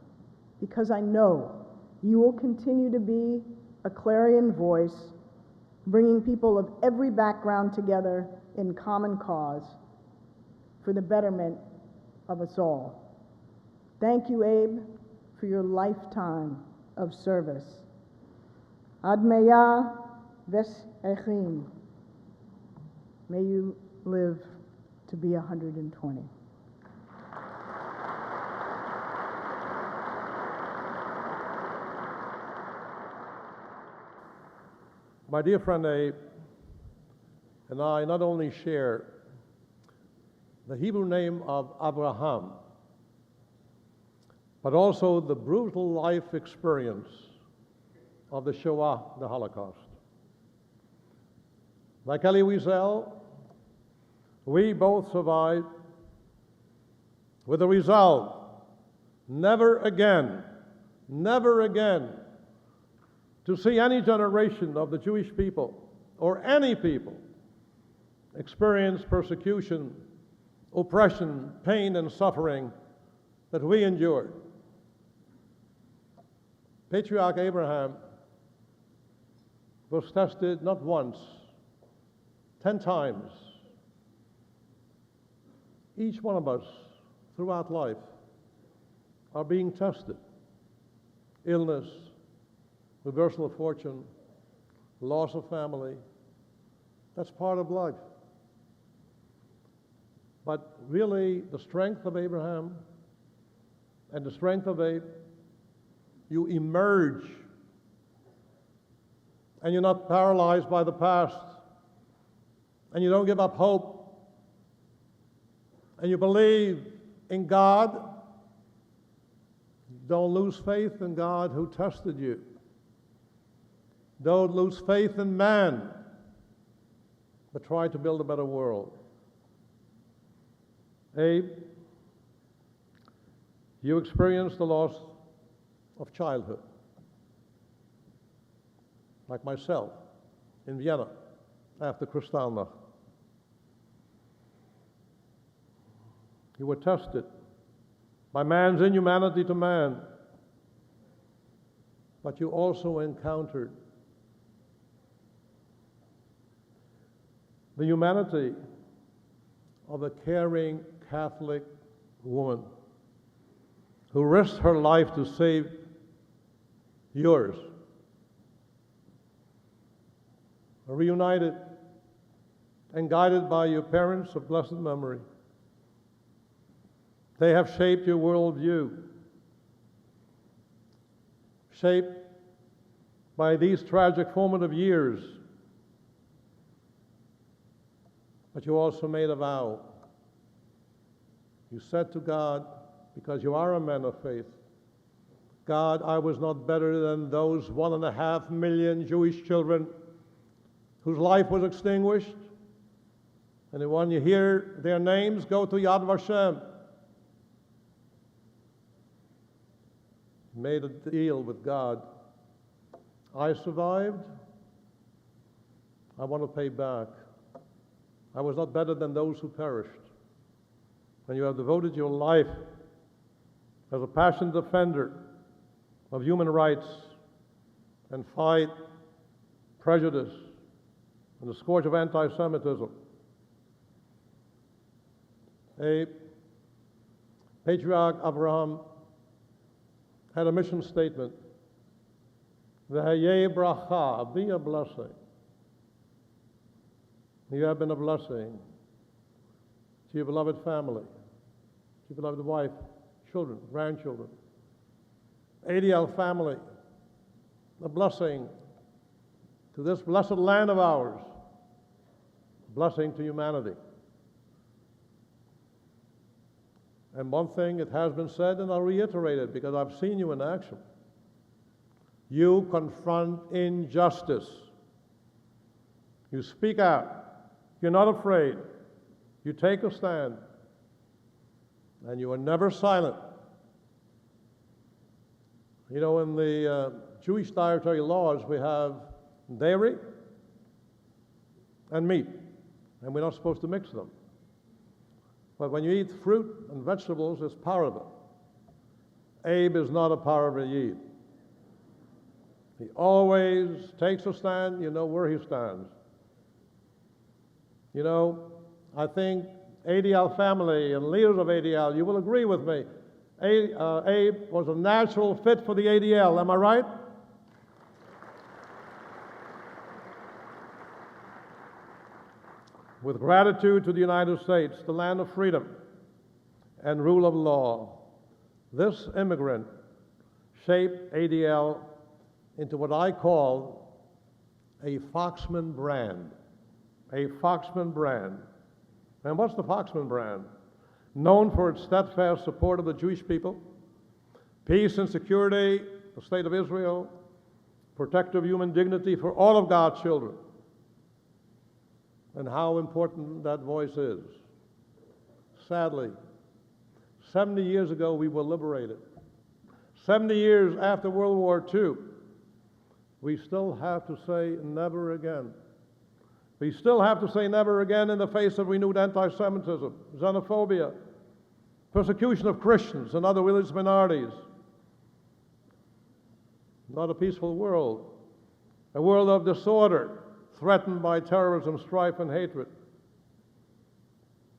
because I know you will continue to be a clarion voice, bringing people of every background together in common cause for the betterment of us all. Thank you, Abe, for your lifetime of service. Ad meya ves echim. May you live to be 120. My dear friend Abe and I not only share the Hebrew name of Abraham, but also the brutal life experience of the Shoah, the Holocaust. Like Elie Wiesel, we both survived with the result, never again to see any generation of the Jewish people or any people experience persecution, oppression, pain, and suffering that we endured. Patriarch Abraham was tested not once, 10 times. Each one of us throughout life are being tested. Illness, reversal of fortune, loss of family, that's part of life. But really, the strength of Abraham and the strength of Abe, you emerge and you're not paralyzed by the past, and you don't give up hope, and you believe in God. Don't lose faith in God who tested you. Don't lose faith in man, but try to build a better world. Abe, you experienced the loss of childhood, like myself, in Vienna, after Kristallnacht. You were tested by man's inhumanity to man, but you also encountered the humanity of a caring Catholic woman who risked her life to save yours. Reunited and guided by your parents of blessed memory, they have shaped your worldview, shaped by these tragic formative years. But you also made a vow. You said to God, because you are a man of faith, God, I was not better than those 1.5 million Jewish children whose life was extinguished. And when you hear their names, go to Yad Vashem. Made a deal with God. I survived. I want to pay back. I was not better than those who perished. And you have devoted your life as a passionate defender of human rights and fight prejudice and the scourge of anti-Semitism. Patriarch Abraham had a mission statement, V'hayeh bracha, be a blessing. You have been a blessing to your beloved family, to your beloved wife, children, grandchildren, ADL family, a blessing to this blessed land of ours, a blessing to humanity. And one thing, it has been said, and I'll reiterate it because I've seen you in action. You confront injustice. You speak out. You're not afraid. You take a stand. And you are never silent. You know, in the Jewish dietary laws, we have dairy and meat. and we're not supposed to mix them. But when you eat fruit and vegetables, it's parva. Abe is not a parva Yid. He always takes a stand, you know where he stands. You know, I think ADL family and leaders of ADL, you will agree with me, Abe was a natural fit for the ADL, am I right? With gratitude to the United States, the land of freedom and rule of law, this immigrant shaped ADL into what I call a Foxman brand. A Foxman brand. And what's the Foxman brand? Known for its steadfast support of the Jewish people, peace and security, the state of Israel, protective human dignity for all of God's children, and how important that voice is. Sadly, 70 years ago we were liberated. 70 years after World War II, we still have to say never again. We still have to say never again in the face of renewed anti-Semitism, xenophobia, persecution of Christians and other religious minorities. Not a peaceful world, a world of disorder, threatened by terrorism, strife, and hatred.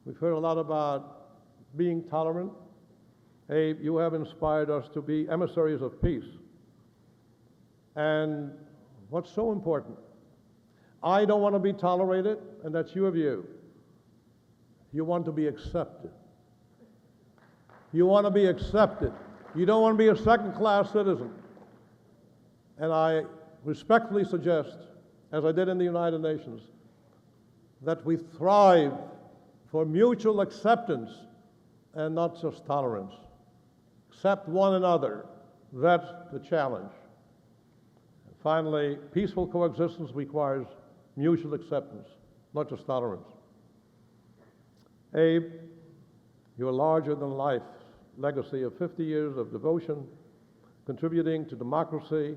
We've heard a lot about being tolerant. Abe, you have inspired us to be emissaries of peace. And what's so important, I don't want to be tolerated, and that's your view. You want to be accepted. You want to be accepted. You don't want to be a second-class citizen. And I respectfully suggest, as I did in the United Nations, that we thrive for mutual acceptance and not just tolerance. Accept one another. That's the challenge. And finally, peaceful coexistence requires mutual acceptance, not just tolerance. Abe, your larger-than-life legacy of 50 years of devotion, contributing to democracy,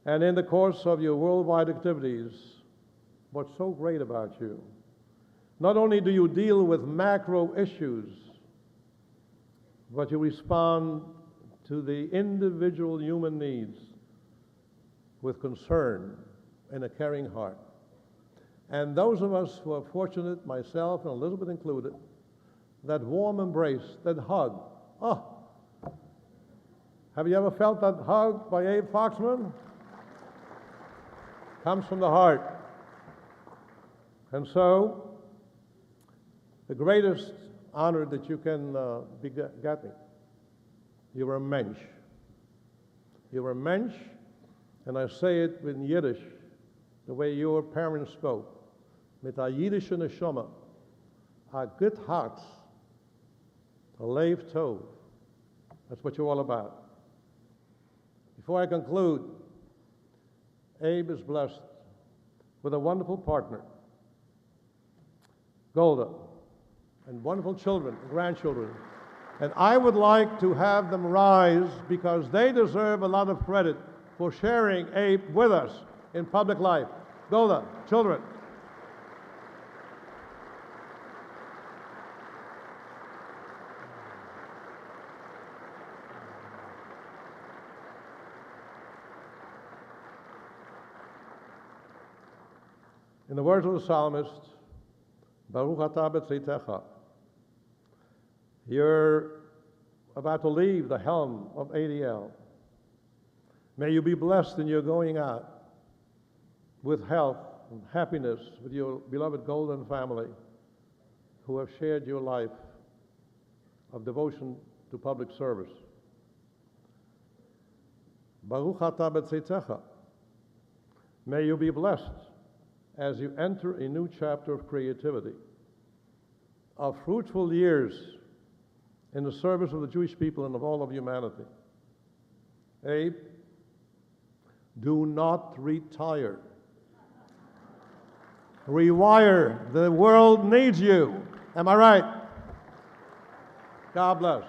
and in the course of your worldwide activities, what's so great about you, not only do you deal with macro issues, but you respond to the individual human needs with concern and a caring heart. And those of us who are fortunate, myself and Elizabeth included, that warm embrace, that hug. Oh, have you ever felt that hug by Abe Foxman? Comes from the heart. And so, the greatest honor that you can be getting, you're a mensch. You're a mensch, and I say it in Yiddish, the way your parents spoke, mit a Yiddische Neshama, a good heart, a lev tov. That's what you're all about. Before I conclude, Abe is blessed with a wonderful partner, Golda, and wonderful children, grandchildren. And I would like to have them rise because they deserve a lot of credit for sharing Abe with us in public life. Golda, children. In the words of the psalmist, Baruch atah b'tzeitecha, you're about to leave the helm of ADL. May you be blessed in your going out with health and happiness with your beloved Golden family who have shared your life of devotion to public service. Baruch atah b'tzeitecha. May you be blessed as you enter a new chapter of creativity, of fruitful years in the service of the Jewish people and of all of humanity. Abe, do not retire. Rewire. The world needs you. Am I right? God bless.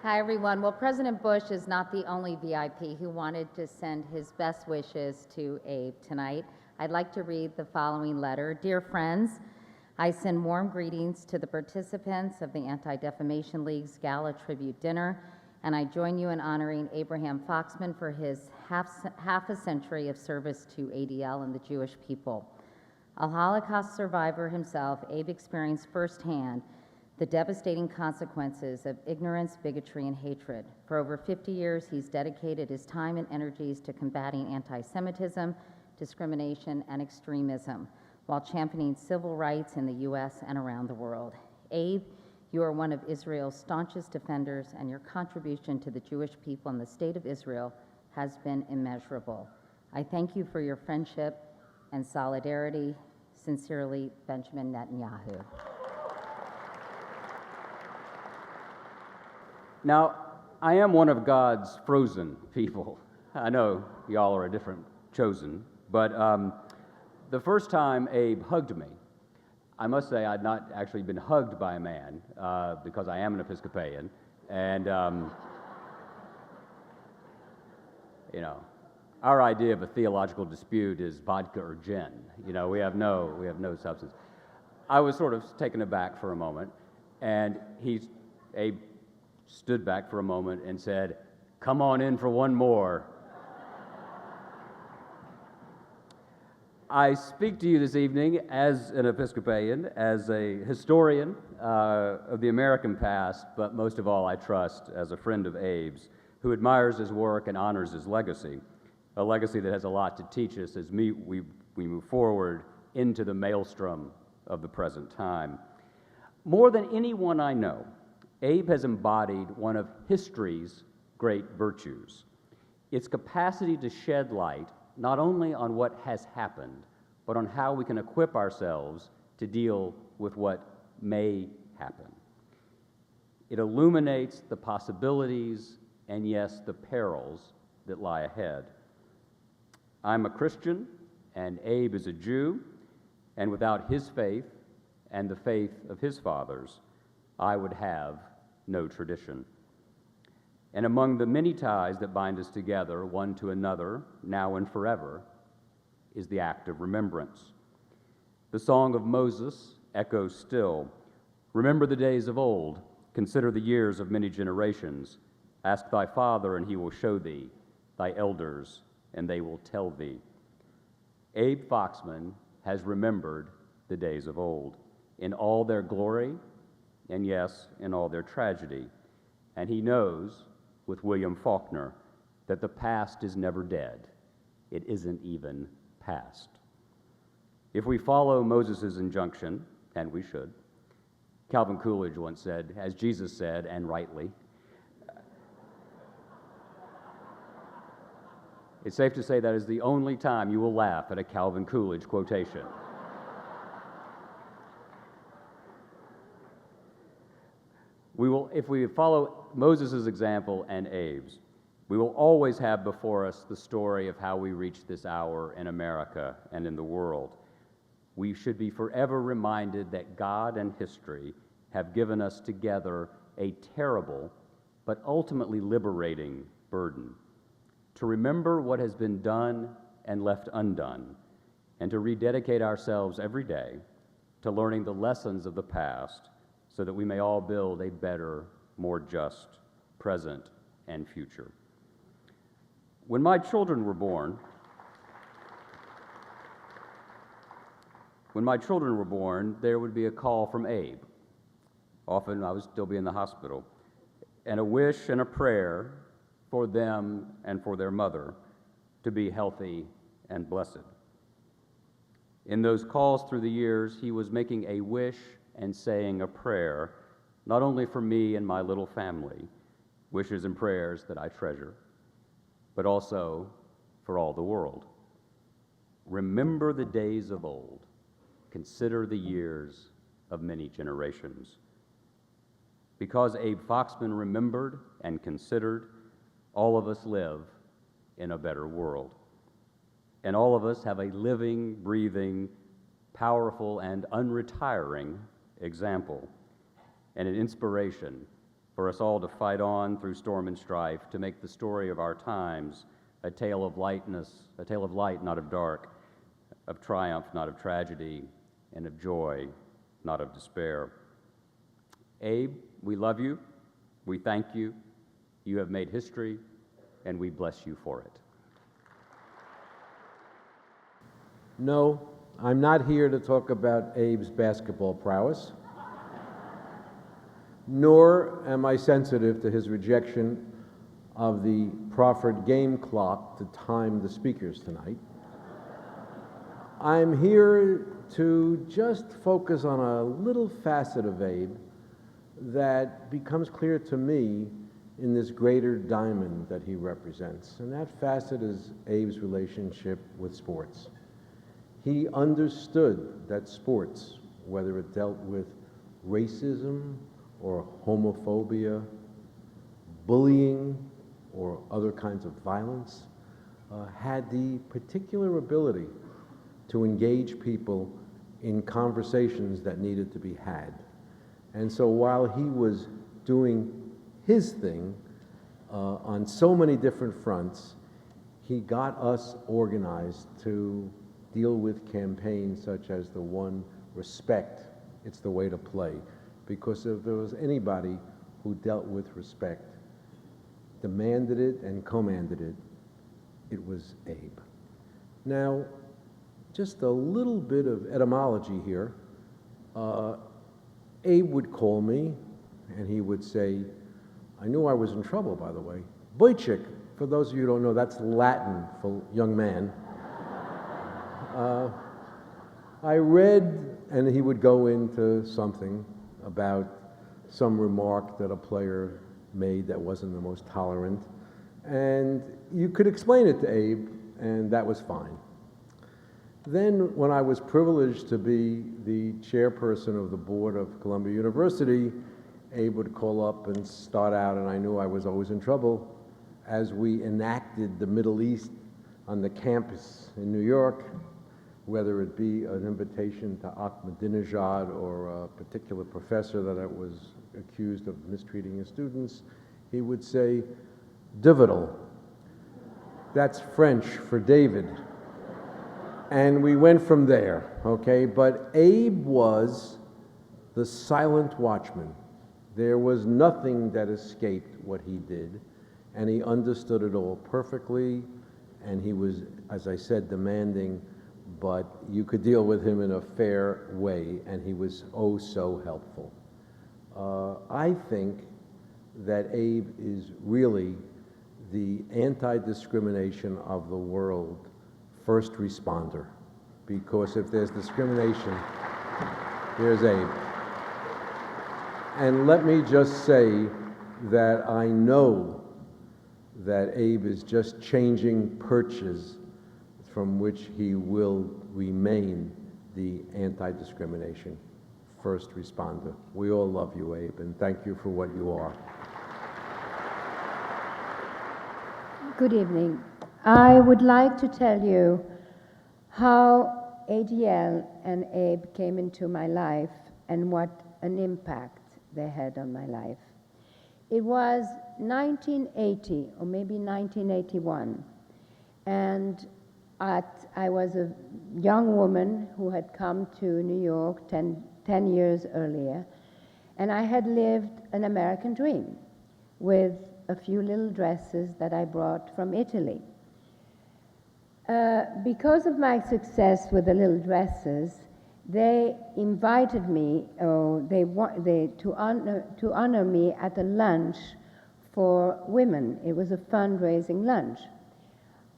Hi, everyone. Well, President Bush is not the only VIP who wanted to send his best wishes to Abe tonight. I'd like to read the following letter. Dear friends, I send warm greetings to the participants of the Anti-Defamation League's Gala Tribute Dinner, and I join you in honoring Abraham Foxman for his half a century of service to ADL and the Jewish people. A Holocaust survivor himself, Abe experienced firsthand the devastating consequences of ignorance, bigotry, and hatred. For over 50 years, he's dedicated his time and energies to combating anti-Semitism, discrimination, and extremism, while championing civil rights in the U.S. and around the world. Abe, you are one of Israel's staunchest defenders, and your contribution to the Jewish people and the state of Israel has been immeasurable. I thank you for your friendship and solidarity. Sincerely, Benjamin Netanyahu. Now, I am one of God's frozen people. I know y'all are a different chosen, but the first time Abe hugged me, I must say I'd not actually been hugged by a man because I am an Episcopalian, and you know, our idea of a theological dispute is vodka or gin. You know, we have no substance. I was sort of taken aback for a moment, and Abe stood back for a moment and said, "Come on in for one more." I speak to you this evening as an Episcopalian, as a historian of the American past, but most of all, I trust, as a friend of Abe's, who admires his work and honors his legacy, a legacy that has a lot to teach us as we move forward into the maelstrom of the present time. More than anyone I know, Abe has embodied one of history's great virtues, its capacity to shed light not only on what has happened, but on how we can equip ourselves to deal with what may happen. It illuminates the possibilities and, yes, the perils that lie ahead. I'm a Christian, and Abe is a Jew, and without his faith and the faith of his fathers, I would have no tradition. And among the many ties that bind us together, one to another, now and forever, is the act of remembrance. The song of Moses echoes still. Remember the days of old, consider the years of many generations. Ask thy father, and he will show thee, thy elders, and they will tell thee. Abe Foxman has remembered the days of old, in all their glory, and yes, in all their tragedy. And he knows, with William Faulkner, that the past is never dead. It isn't even past. If we follow Moses' injunction, and we should, Calvin Coolidge once said, as Jesus said, and rightly, it's safe to say that is the only time you will laugh at a Calvin Coolidge quotation. If we follow Moses' example and Abe's, we will always have before us the story of how we reached this hour in America and in the world. We should be forever reminded that God and history have given us together a terrible but ultimately liberating burden. To remember what has been done and left undone, and to rededicate ourselves every day to learning the lessons of the past so that we may all build a better, more just present and future. When my children were born, there would be a call from Abe. Often I would still be in the hospital, and a wish and a prayer for them and for their mother to be healthy and blessed. In those calls through the years, he was making a wish and saying a prayer, not only for me and my little family, wishes and prayers that I treasure, but also for all the world. Remember the days of old. Consider the years of many generations. Because Abe Foxman remembered and considered, all of us live in a better world. And all of us have a living, breathing, powerful, and unretiring example, and an inspiration for us all to fight on through storm and strife, to make the story of our times a tale of lightness, a tale of light, not of dark, of triumph, not of tragedy, and of joy, not of despair. Abe, we love you, we thank you, you have made history, and we bless you for it. No, I'm not here to talk about Abe's basketball prowess, nor am I sensitive to his rejection of the proffered game clock to time the speakers tonight. I'm here to just focus on a little facet of Abe that becomes clear to me in this greater diamond that he represents, and that facet is Abe's relationship with sports. He understood that sports, whether it dealt with racism or homophobia, bullying, or other kinds of violence, had the particular ability to engage people in conversations that needed to be had. And so while he was doing his thing on so many different fronts, he got us organized to deal with campaigns such as the one, respect, it's the way to play. Because if there was anybody who dealt with respect, demanded it and commanded it, it was Abe. Now, just a little bit of etymology here. Abe would call me and he would say, I knew I was in trouble, by the way. Bojcik, for those of you who don't know, that's Latin for young man. I read, and he would go into something about some remark that a player made that wasn't the most tolerant, and you could explain it to Abe, and that was fine. Then, when I was privileged to be the chairperson of the board of Columbia University, Abe would call up and start out, and I knew I was always in trouble, as we enacted the Middle East on the campus in New York, whether it be an invitation to Ahmadinejad or a particular professor that was accused of mistreating his students, he would say, Dividal. That's French for David. And we went from there, okay? But Abe was the silent watchman. There was nothing that escaped what he did, and he understood it all perfectly, and he was, as I said, demanding, but you could deal with him in a fair way, and he was oh so helpful. I think that Abe is really the anti-discrimination of the world first responder, because if there's discrimination, there's Abe. And let me just say that I know that Abe is just changing perches from which he will remain the anti-discrimination first responder. We all love you, Abe, and thank you for what you are. Good evening. I would like to tell you how ADL and Abe came into my life and what an impact they had on my life. It was 1980 or maybe 1981, and I was a young woman who had come to New York 10 years earlier, and I had lived an American dream with a few little dresses that I brought from Italy. Because of my success with the little dresses, they invited me, to honor me at a lunch for women. It was a fundraising lunch.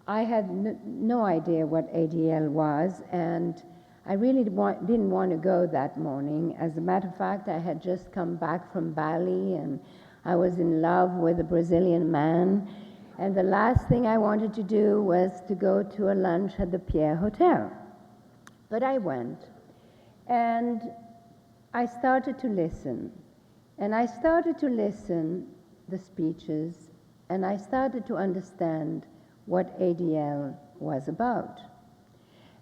I had no idea what ADL was, and I really didn't want to go that morning. As a matter of fact, I had just come back from Bali, and I was in love with a Brazilian man, and the last thing I wanted to do was to go to a lunch at the Pierre Hotel. But I went, and I started to listen, and I started to listen the speeches, and I started to understand what ADL was about.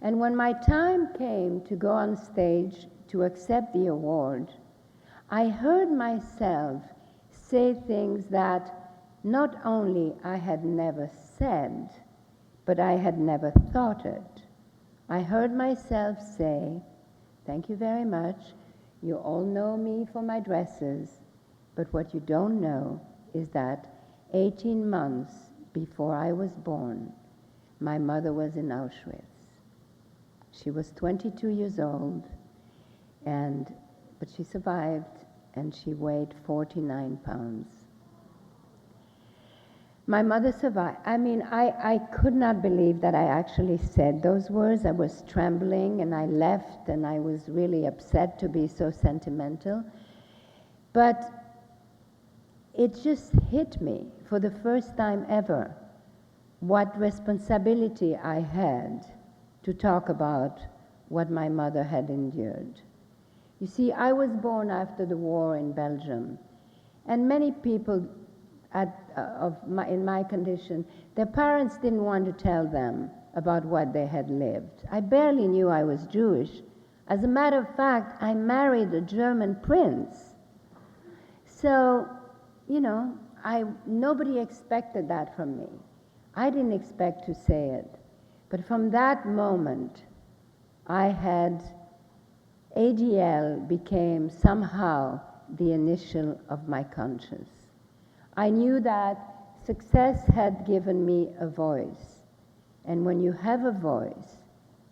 And when my time came to go on stage to accept the award, I heard myself say things that not only I had never said, but I had never thought it. I heard myself say, "Thank you very much. You all know me for my dresses, but what you don't know is that 18 months before I was born, my mother was in Auschwitz. She was 22 years old, but she survived, and she weighed 49 pounds. My mother survived. I mean, I could not believe that I actually said those words. I was trembling, and I left, and I was really upset to be so sentimental. But it just hit me for the first time ever what responsibility I had to talk about what my mother had endured. You see, I was born after the war in Belgium, and many people in my condition, their parents didn't want to tell them about what they had lived. I barely knew I was Jewish. As a matter of fact, I married a German prince. So, you know, nobody expected that from me. I didn't expect to say it. But from that moment, ADL became somehow the initial of my conscience. I knew that success had given me a voice. And when you have a voice,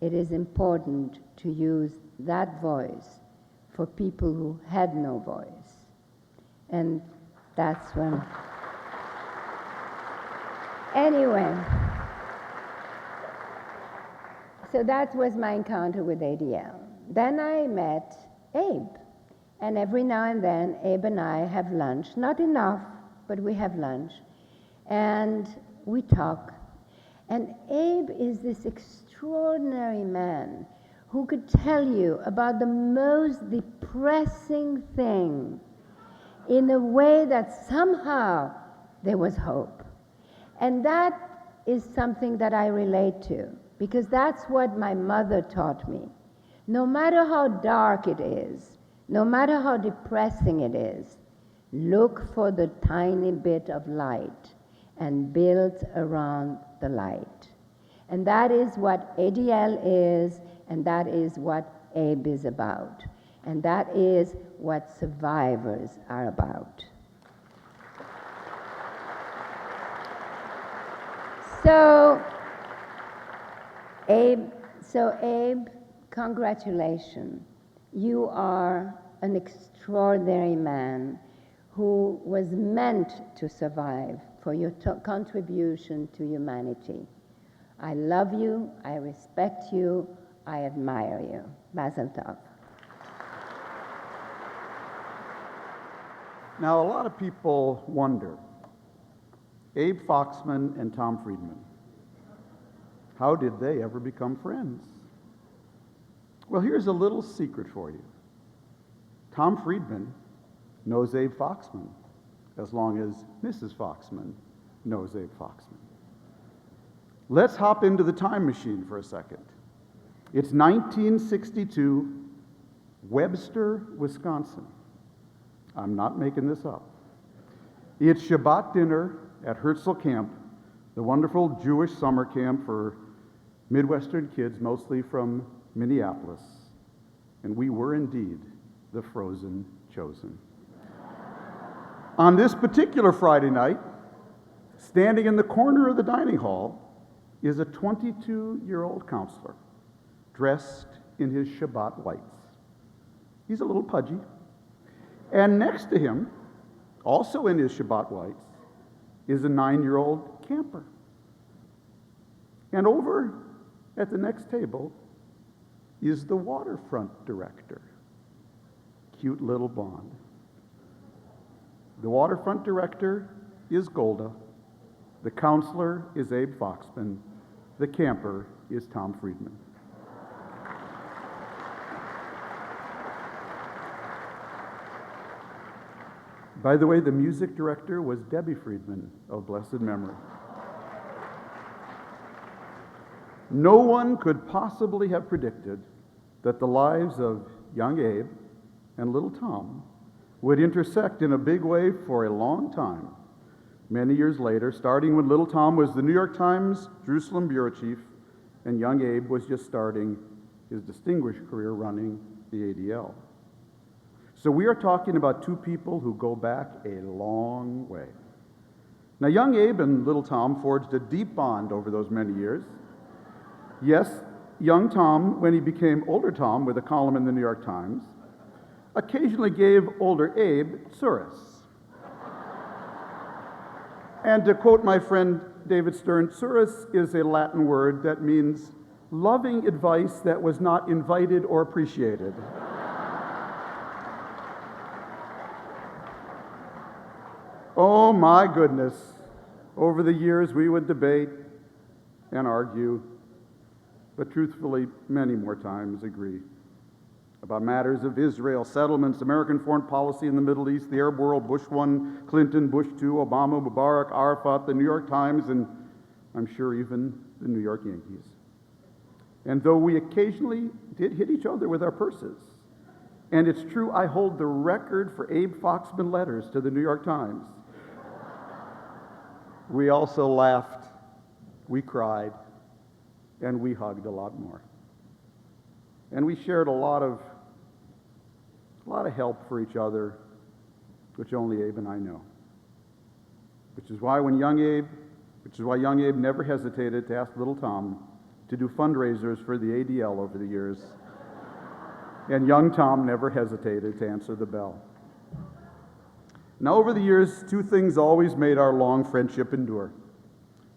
it is important to use that voice for people who had no voice. And that's when... Anyway, so that was my encounter with ADL. Then I met Abe. And every now and then, Abe and I have lunch. Not enough, but we have lunch. And we talk. And Abe is this extraordinary man who could tell you about the most depressing thing in a way that somehow there was hope. And that is something that I relate to, because that's what my mother taught me. No matter how dark it is, no matter how depressing it is, look for the tiny bit of light and build around the light. And that is what ADL is, and that is what Abe is about. And that is what survivors are about. So, Abe, congratulations. You are an extraordinary man who was meant to survive for your contribution to humanity. I love you, I respect you, I admire you. Mazel tov. Now, a lot of people wonder, Abe Foxman and Tom Friedman, how did they ever become friends? Well, here's a little secret for you. Tom Friedman knows Abe Foxman as long as Mrs. Foxman knows Abe Foxman. Let's hop into the time machine for a second. It's 1962, Webster, Wisconsin. I'm not making this up. It's Shabbat dinner at Herzl Camp, the wonderful Jewish summer camp for Midwestern kids, mostly from Minneapolis. And we were indeed the frozen chosen. On this particular Friday night, standing in the corner of the dining hall is a 22-year-old counselor dressed in his Shabbat whites. He's a little pudgy. And next to him, also in his Shabbat whites, is a 9-year-old camper. And over at the next table is the waterfront director. Cute little blonde. The waterfront director is Golda. The counselor is Abe Foxman. The camper is Tom Friedman. By the way, the music director was Debbie Friedman of blessed memory. No one could possibly have predicted that the lives of young Abe and little Tom would intersect in a big way for a long time. Many years later, starting when little Tom was the New York Times Jerusalem bureau chief and young Abe was just starting his distinguished career running the ADL. So we are talking about two people who go back a long way. Now, young Abe and little Tom forged a deep bond over those many years. Yes, young Tom, when he became older Tom with a column in the New York Times, occasionally gave older Abe tsuris. And to quote my friend David Stern, tsuris is a Latin word that means loving advice that was not invited or appreciated. Oh my goodness. Over the years we would debate and argue, but truthfully many more times agree about matters of Israel, settlements, American foreign policy in the Middle East, the Arab world, Bush 1, Clinton, Bush 2, Obama, Mubarak, Arafat, the New York Times, and I'm sure even the New York Yankees. And though we occasionally did hit each other with our purses, and it's true I hold the record for Abe Foxman letters to the New York Times, we also laughed, we cried, and we hugged a lot more. And we shared a lot of help for each other, which only Abe and I know. Which is why young Abe never hesitated to ask little Tom to do fundraisers for the ADL over the years. And young Tom never hesitated to answer the bell. Now, over the years, two things always made our long friendship endure.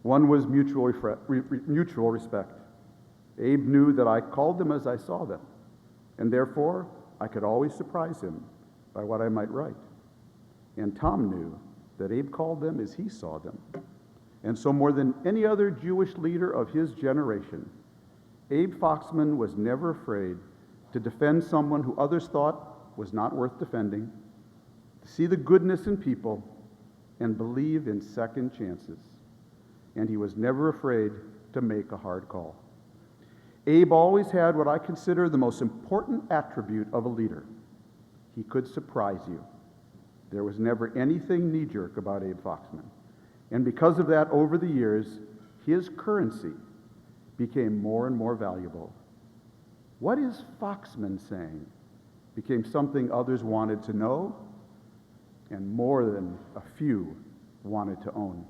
One was mutual respect. Abe knew that I called them as I saw them, and therefore I could always surprise him by what I might write. And Tom knew that Abe called them as he saw them. And so more than any other Jewish leader of his generation, Abe Foxman was never afraid to defend someone who others thought was not worth defending, to see the goodness in people, and believe in second chances. And he was never afraid to make a hard call. Abe always had what I consider the most important attribute of a leader. He could surprise you. There was never anything knee-jerk about Abe Foxman. And because of that, over the years, his currency became more and more valuable. What is Foxman saying became something others wanted to know, and more than a few wanted to own.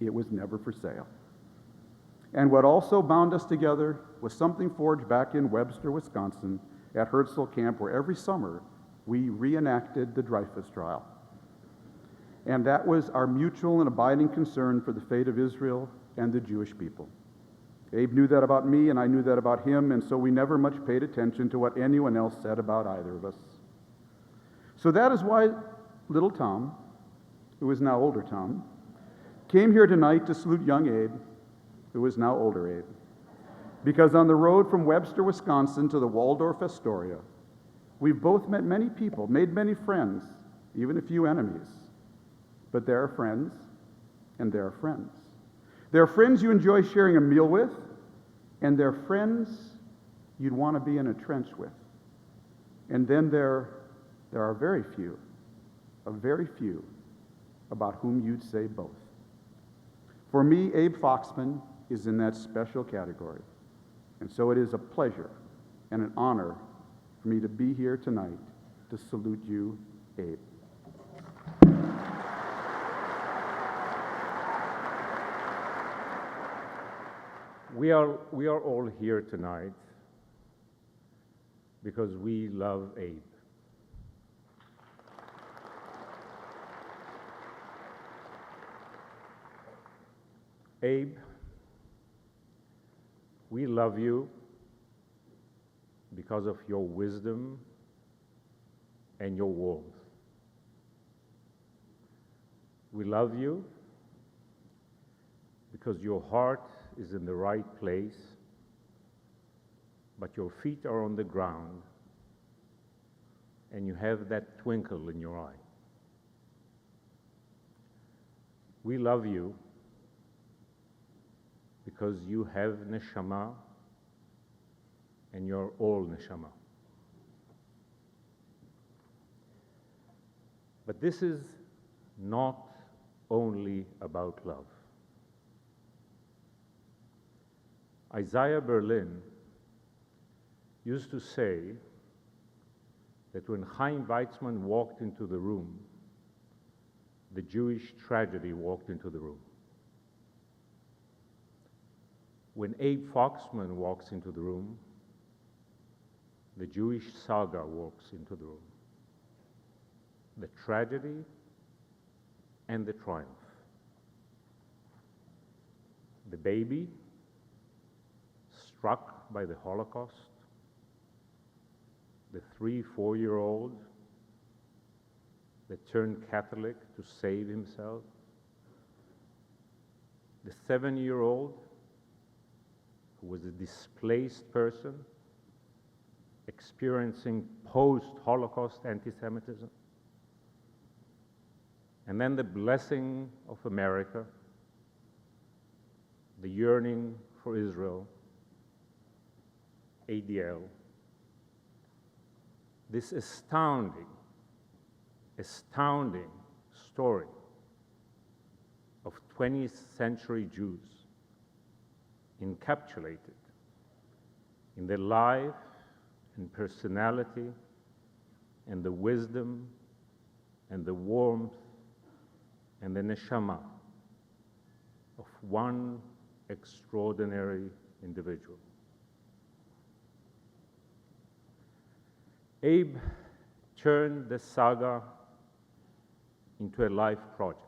It was never for sale. And what also bound us together was something forged back in Webster, Wisconsin, at Herzl Camp, where every summer we reenacted the Dreyfus trial. And that was our mutual and abiding concern for the fate of Israel and the Jewish people. Abe knew that about me, and I knew that about him, and so we never much paid attention to what anyone else said about either of us. So that is why little Tom, who is now older Tom, came here tonight to salute young Abe, who is now older Abe. Because on the road from Webster, Wisconsin to the Waldor Astoria, we've both met many people, made many friends, even a few enemies. But there are friends, and there are friends. There are friends you enjoy sharing a meal with, and there are friends you'd want to be in a trench with. And then there are very few about whom you'd say both. For me, Abe Foxman is in that special category. And so it is a pleasure and an honor for me to be here tonight to salute you, Abe. We are all here tonight because we love Abe. Abe, we love you because of your wisdom and your warmth. We love you because your heart is in the right place, but your feet are on the ground, and you have that twinkle in your eye. We love you because you have neshama, and you're all neshama. But this is not only about love. Isaiah Berlin used to say that when Chaim Weizmann walked into the room, the Jewish tragedy walked into the room. When Abe Foxman walks into the room, the Jewish saga walks into the room. The tragedy and the triumph. The baby struck by the Holocaust, the 3-4-year-old that turned Catholic to save himself, the 7-year-old who was a displaced person experiencing post-Holocaust anti-Semitism, and then the blessing of America, the yearning for Israel, ADL, this astounding story of 20th century Jews encapsulated in the life and personality and the wisdom and the warmth and the neshama of one extraordinary individual. Abe turned the saga into a life project.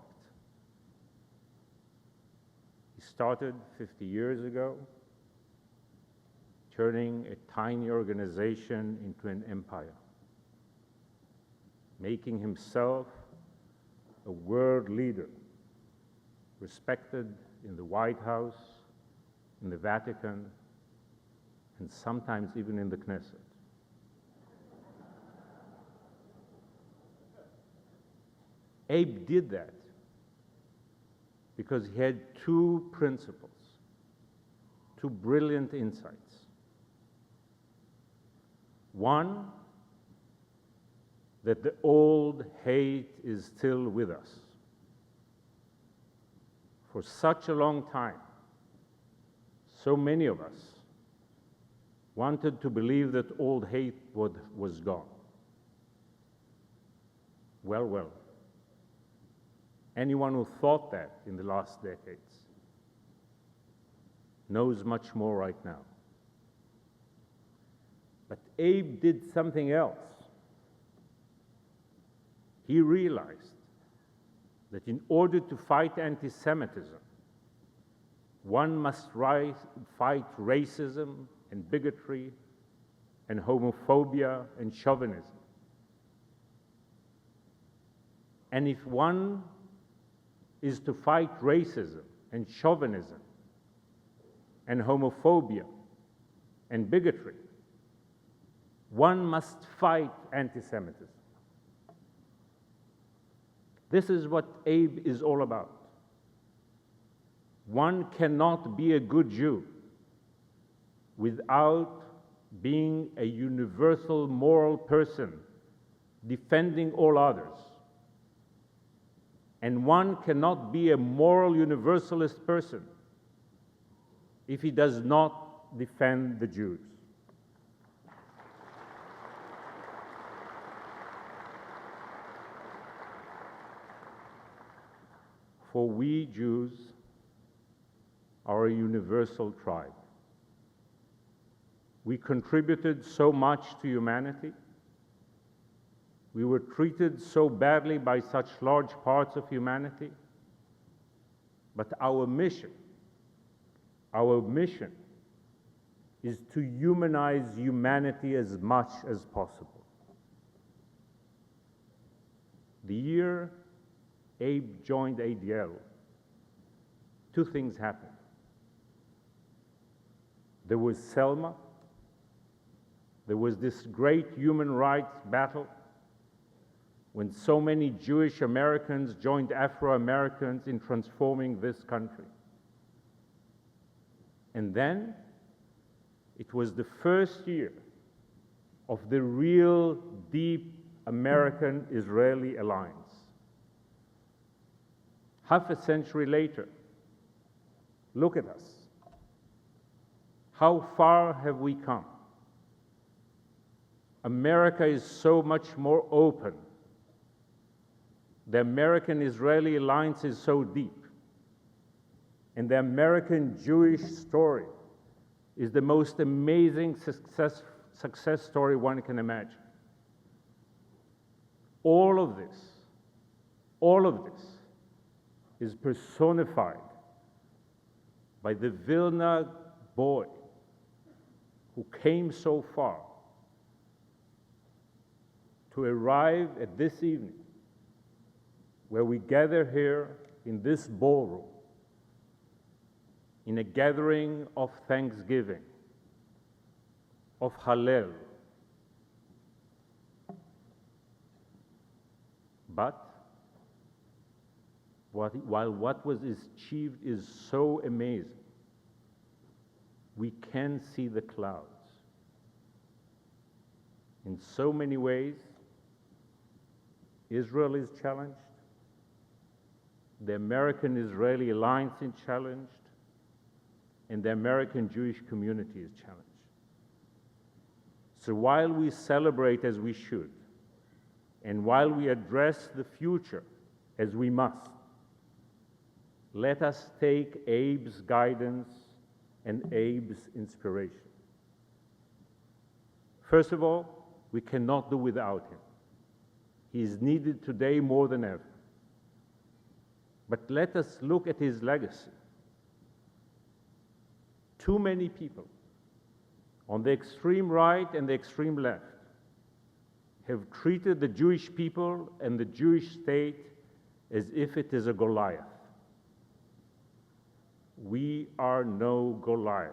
He started 50 years ago, turning a tiny organization into an empire, making himself a world leader, respected in the White House, in the Vatican, and sometimes even in the Knesset. Abe did that because he had two principles, two brilliant insights. One, that the old hate is still with us. For such a long time, so many of us wanted to believe that old hate was gone. Well. Anyone who thought that in the last decades knows much more right now. But Abe did something else. He realized that in order to fight anti-Semitism, one must fight racism and bigotry and homophobia and chauvinism. And if one is to fight racism and chauvinism and homophobia and bigotry, one must fight anti-Semitism. This is what Abe is all about. One cannot be a good Jew without being a universal moral person, defending all others. And one cannot be a moral universalist person if he does not defend the Jews. For we Jews are a universal tribe. We contributed so much to humanity. We were treated so badly by such large parts of humanity. But our mission is to humanize humanity as much as possible. The year Abe joined ADL, two things happened. There was Selma. There was this great human rights battle when so many Jewish Americans joined Afro-Americans in transforming this country. And then it was the first year of the real deep American-Israeli alliance. half a century later, look at us. How far have we come? America is so much more open. The American-Israeli alliance is so deep. And the American-Jewish story is the most amazing success story one can imagine. All of this is personified by the Vilna boy who came so far to arrive at this evening where we gather here in this ballroom in a gathering of thanksgiving, of Hallel. But while what was achieved is so amazing, we can see the clouds. In so many ways, Israel is challenged, the American-Israeli alliance is challenged, and the American Jewish community is challenged. So while we celebrate as we should, and while we address the future as we must, let us take Abe's guidance and Abe's inspiration. First of all, we cannot do without him. He is needed today more than ever. But let us look at his legacy. Too many people on the extreme right and the extreme left have treated the Jewish people and the Jewish state as if it is a Goliath. We are no Goliath.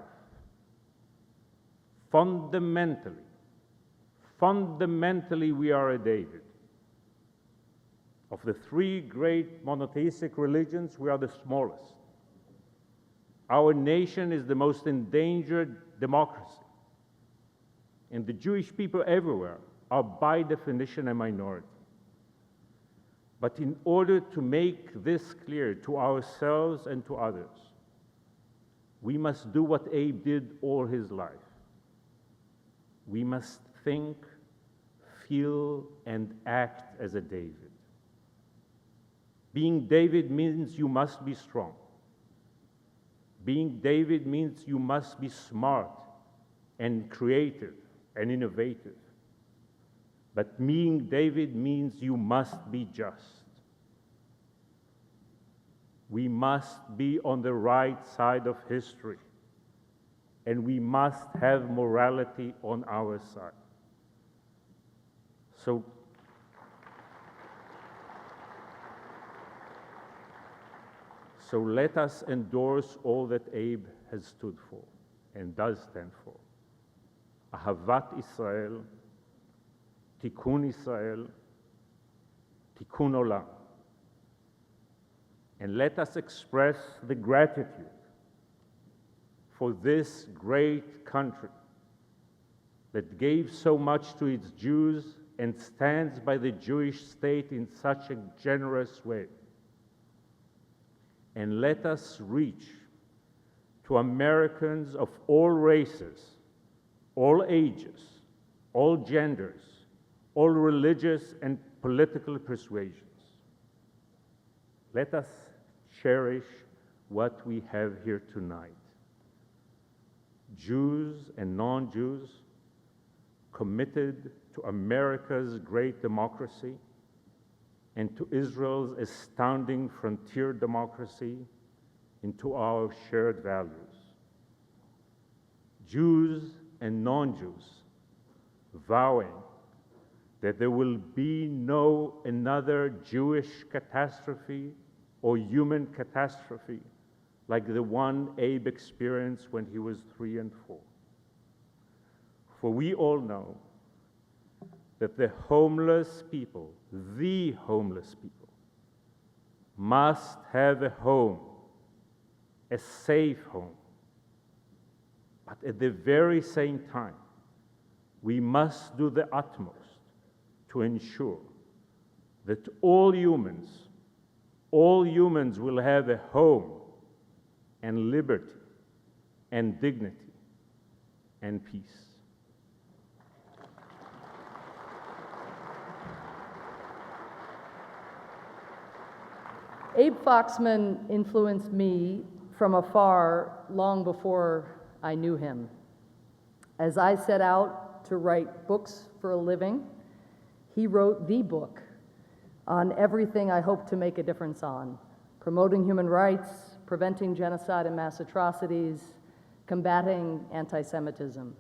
Fundamentally, we are a David. Of the three great monotheistic religions, we are the smallest. Our nation is the most endangered democracy. And the Jewish people everywhere are by definition a minority. But in order to make this clear to ourselves and to others, we must do what Abe did all his life. We must think, feel, and act as a David. Being David means you must be strong. Being David means you must be smart and creative and innovative. But being David means you must be just. We must be on the right side of history, and we must have morality on our side. So let us endorse all that Abe has stood for and does stand for. Ahavat Israel, Tikkun Israel, Tikkun Olam. And let us express the gratitude for this great country that gave so much to its Jews and stands by the Jewish state in such a generous way. And let us reach to Americans of all races, all ages, all genders, all religious and political persuasions. Let us cherish what we have here tonight. Jews and non-Jews committed to America's great democracy and to Israel's astounding frontier democracy, into our shared values. Jews and non-Jews vowing that there will be no another Jewish catastrophe or human catastrophe like the one Abe experienced when he was 3 and 4. For we all know that the homeless people must have a home, a safe home. But at the very same time, we must do the utmost to ensure that all humans, all humans will have a home and liberty and dignity and peace. Abe Foxman influenced me from afar long before I knew him. As I set out to write books for a living, he wrote the book on everything I hope to make a difference on: promoting human rights, preventing genocide and mass atrocities, combating anti-Semitism.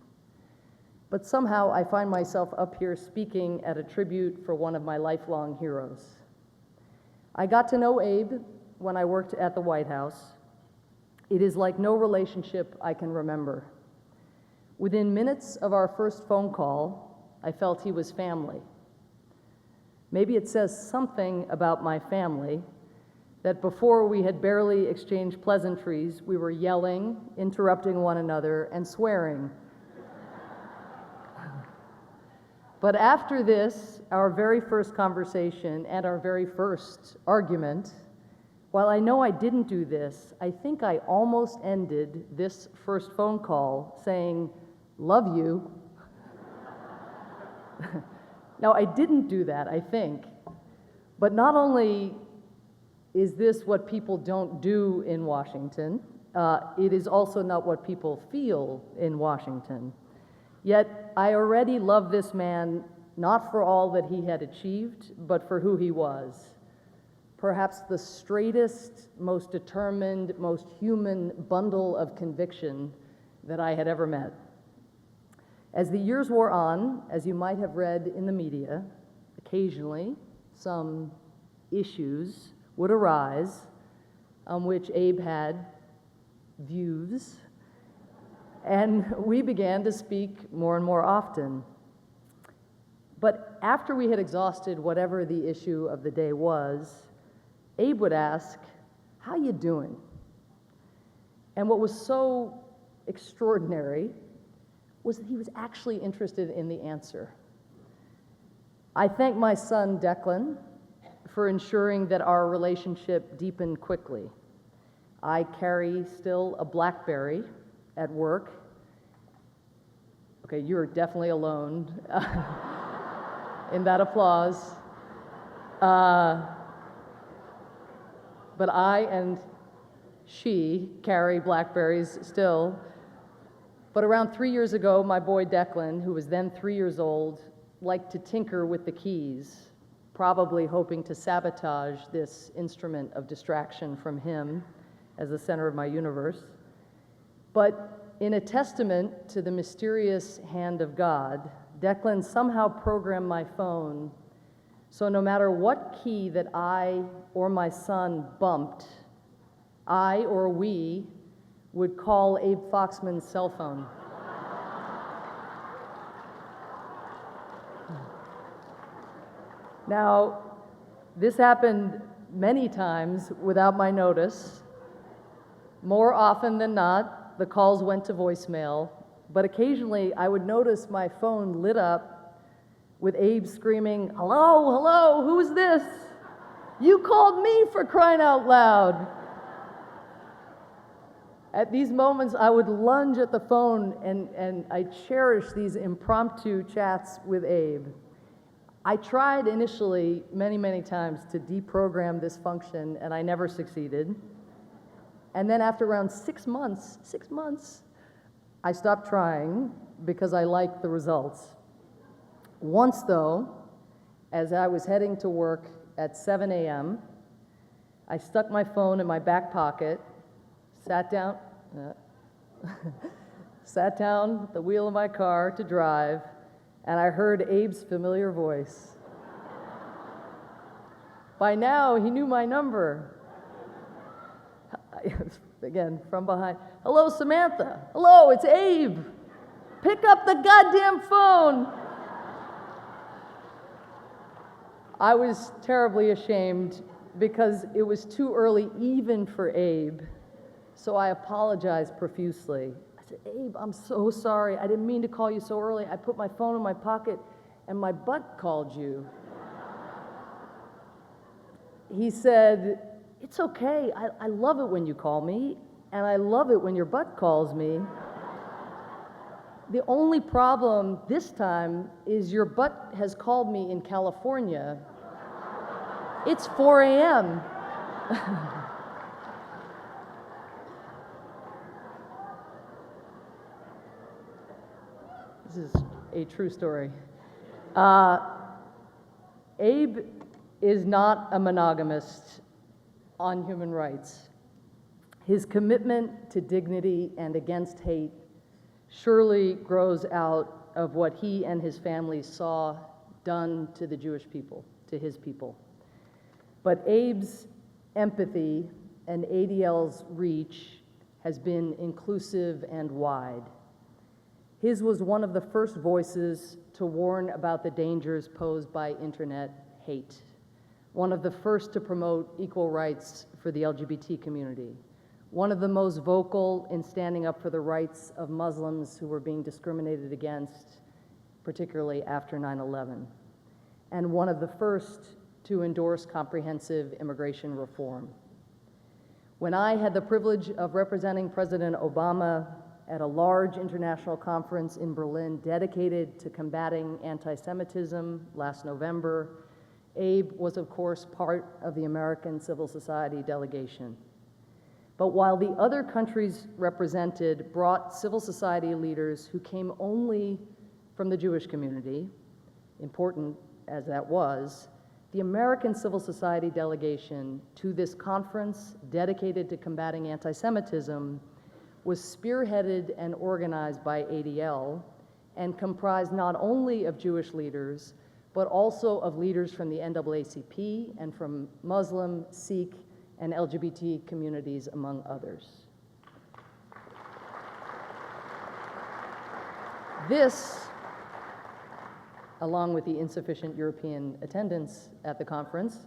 But somehow I find myself up here speaking at a tribute for one of my lifelong heroes. I got to know Abe when I worked at the White House. It is like no relationship I can remember. Within minutes of our first phone call, I felt he was family. Maybe it says something about my family that before we had barely exchanged pleasantries, we were yelling, interrupting one another, and swearing. But after this, our very first conversation and our very first argument, while I know I didn't do this, I think I almost ended this first phone call saying, "Love you." Now, I didn't do that, I think. But not only is this what people don't do in Washington, it is also not what people feel in Washington. Yet I already love this man, not for all that he had achieved, but for who he was. Perhaps the straightest, most determined, most human bundle of conviction that I had ever met. As the years wore on, as you might have read in the media, occasionally some issues would arise on which Abe had views, and we began to speak more and more often. But after we had exhausted whatever the issue of the day was, Abe would ask, "How you doing?" And what was so extraordinary was that he was actually interested in the answer. I thank my son, Declan, for ensuring that our relationship deepened quickly. I carry still a BlackBerry at work. Okay, you're definitely alone in that applause. But I and she carry BlackBerries still. But around 3 years ago, my boy Declan, who was then 3 years old, liked to tinker with the keys, probably hoping to sabotage this instrument of distraction from him as the center of my universe. But in a testament to the mysterious hand of God, Declan somehow programmed my phone so no matter what key that I or my son bumped, I or we would call Abe Foxman's cell phone. Now, this happened many times without my notice. More often than not, the calls went to voicemail, but occasionally I would notice my phone lit up with Abe screaming, "Hello, hello, who's this? You called me, for crying out loud." At these moments, I would lunge at the phone and I cherish these impromptu chats with Abe. I tried initially many, many times to deprogram this function, and I never succeeded. And then after around 6 months, I stopped trying because I liked the results. Once, though, as I was heading to work at 7 a.m., I stuck my phone in my back pocket, sat down at the wheel of my car to drive, and I heard Abe's familiar voice. By now, he knew my number. Again, from behind. "Hello, Samantha. Hello, it's Abe. Pick up the goddamn phone." I was terribly ashamed because it was too early even for Abe, so I apologized profusely. I said, "Abe, I'm so sorry. I didn't mean to call you so early. I put my phone in my pocket and my butt called you." He said, It's okay. I love it when you call me, and I love it when your butt calls me. The only problem this time is your butt has called me in California. It's 4 a.m. This is a true story. Abe is not a monogamist on human rights. His commitment to dignity and against hate surely grows out of what he and his family saw done to the Jewish people, to his people. But Abe's empathy and ADL's reach has been inclusive and wide. His was one of the first voices to warn about the dangers posed by internet hate, one of the first to promote equal rights for the LGBT community, one of the most vocal in standing up for the rights of Muslims who were being discriminated against, particularly after 9/11, and one of the first to endorse comprehensive immigration reform. When I had the privilege of representing President Obama at a large international conference in Berlin dedicated to combating anti-Semitism last November, Abe was, of course, part of the American civil society delegation. But while the other countries represented brought civil society leaders who came only from the Jewish community, important as that was, the American civil society delegation to this conference dedicated to combating anti-Semitism was spearheaded and organized by ADL and comprised not only of Jewish leaders, but also of leaders from the NAACP and from Muslim, Sikh, and LGBT communities, among others. This, along with the insufficient European attendance at the conference,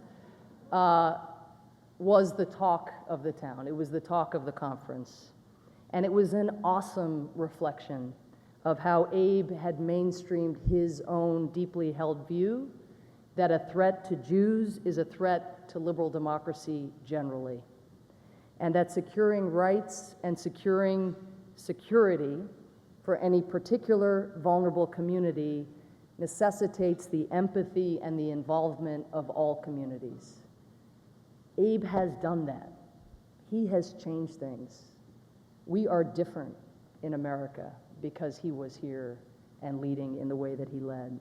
was the talk of the town. It was the talk of the conference. And it was an awesome reflection of how Abe had mainstreamed his own deeply held view that a threat to Jews is a threat to liberal democracy generally, and that securing rights and securing security for any particular vulnerable community necessitates the empathy and the involvement of all communities. Abe has done that. He has changed things. We are different in America because he was here and leading in the way that he led.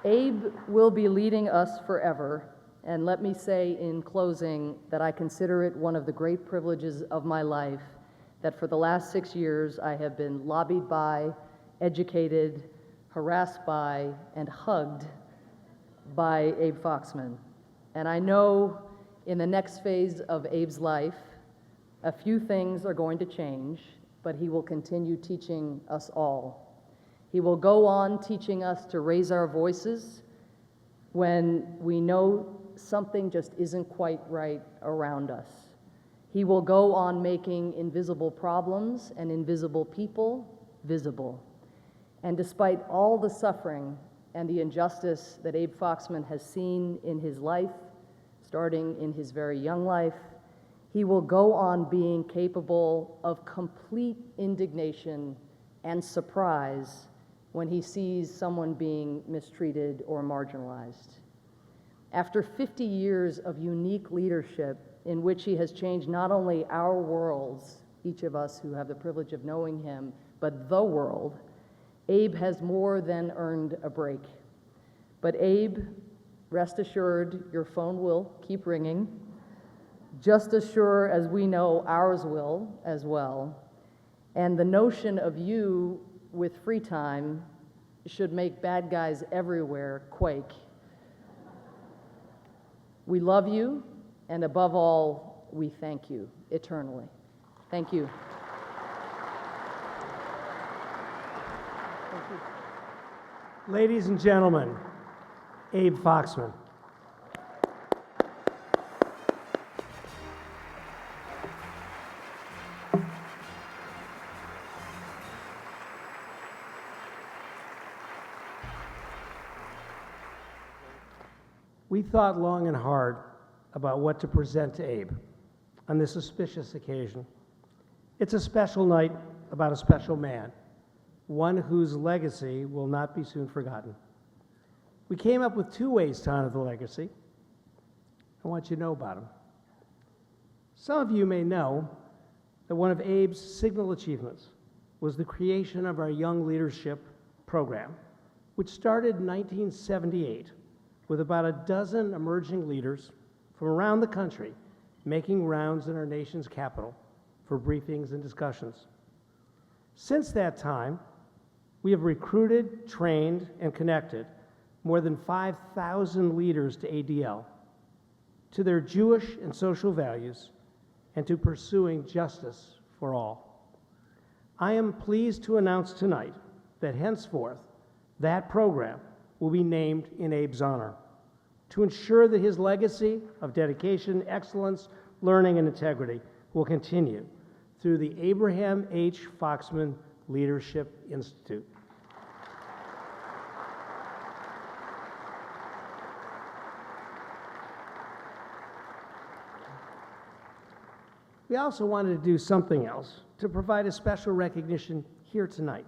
Abe will be leading us forever, and let me say in closing that I consider it one of the great privileges of my life that for the last 6 years I have been lobbied by, educated, harassed by, and hugged by Abe Foxman. And I know in the next phase of Abe's life, a few things are going to change, but he will continue teaching us all. He will go on teaching us to raise our voices when we know something just isn't quite right around us. He will go on making invisible problems and invisible people visible. And despite all the suffering and the injustice that Abe Foxman has seen in his life, starting in his very young life, he will go on being capable of complete indignation and surprise when he sees someone being mistreated or marginalized. After 50 years of unique leadership in which he has changed not only our worlds, each of us who have the privilege of knowing him, but the world, Abe has more than earned a break. But Abe, rest assured, your phone will keep ringing, just as sure as we know ours will as well. And the notion of you with free time should make bad guys everywhere quake. We love you, and above all, we thank you eternally. Thank you. Thank you. Ladies and gentlemen, Abe Foxman. We thought long and hard about what to present to Abe on this auspicious occasion. It's a special night about a special man, one whose legacy will not be soon forgotten. We came up with 2 ways to honor the legacy. I want you to know about them. Some of you may know that one of Abe's signal achievements was the creation of our Young Leadership Program, which started in 1978 with about a dozen emerging leaders from around the country making rounds in our nation's capital for briefings and discussions. Since that time, we have recruited, trained, and connected more than 5,000 leaders to ADL, to their Jewish and social values, and to pursuing justice for all. I am pleased to announce tonight that henceforth, that program will be named in Abe's honor to ensure that his legacy of dedication, excellence, learning, and integrity will continue through the Abraham H. Foxman Leadership Institute. We also wanted to do something else to provide a special recognition here tonight.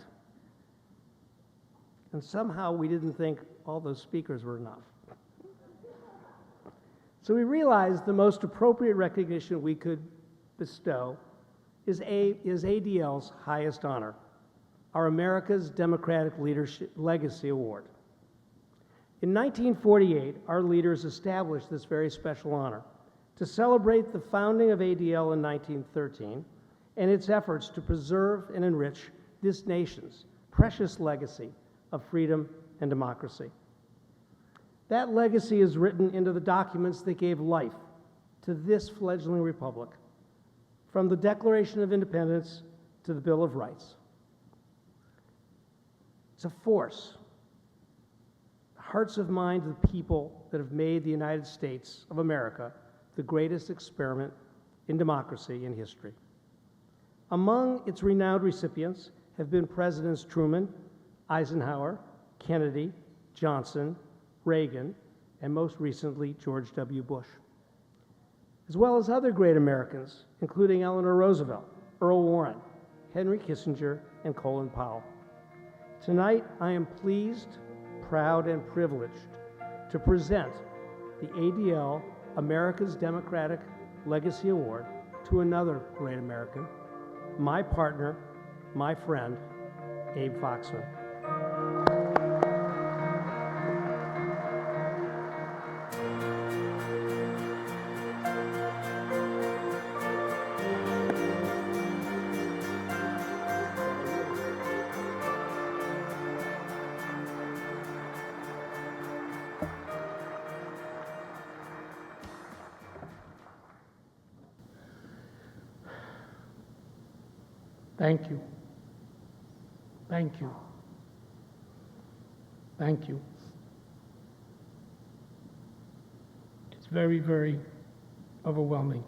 And somehow we didn't think all those speakers were enough. So we realized the most appropriate recognition we could bestow is ADL's highest honor, our America's Democratic Leadership Legacy Award. In 1948, our leaders established this very special honor to celebrate the founding of ADL in 1913 and its efforts to preserve and enrich this nation's precious legacy of freedom and democracy. That legacy is written into the documents that gave life to this fledgling republic, from the Declaration of Independence to the Bill of Rights. It's a force, the hearts of mind of the people that have made the United States of America the greatest experiment in democracy in history. Among its renowned recipients have been Presidents Truman, Eisenhower, Kennedy, Johnson, Reagan, and most recently, George W. Bush, as well as other great Americans, including Eleanor Roosevelt, Earl Warren, Henry Kissinger, and Colin Powell. Tonight, I am pleased, proud, and privileged to present the ADL America's Democratic Legacy Award to another great American, my partner, my friend, Abe Foxman. Thank you. Thank you. Thank you. It's very, very overwhelming.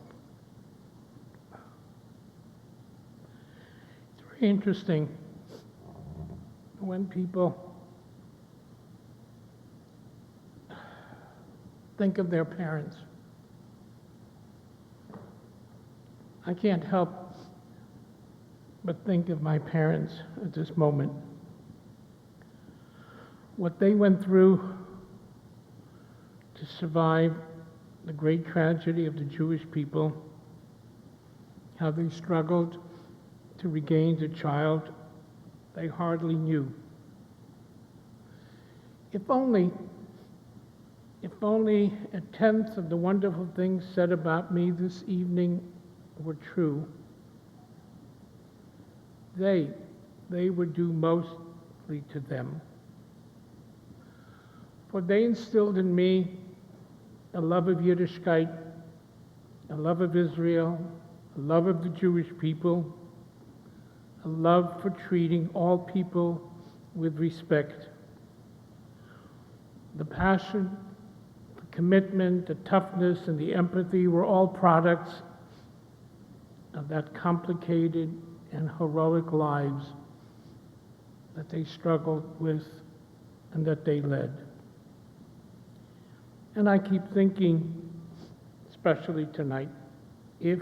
It's very interesting when people think of their parents. I can't help but think of my parents at this moment. What they went through to survive the great tragedy of the Jewish people, how they struggled to regain the child they hardly knew. If only a tenth of the wonderful things said about me this evening were true, they would do mostly to them. For they instilled in me a love of Yiddishkeit, a love of Israel, a love of the Jewish people, a love for treating all people with respect. The passion, the commitment, the toughness, and the empathy were all products of that complicated and heroic lives that they struggled with and that they led. And I keep thinking, especially tonight, if,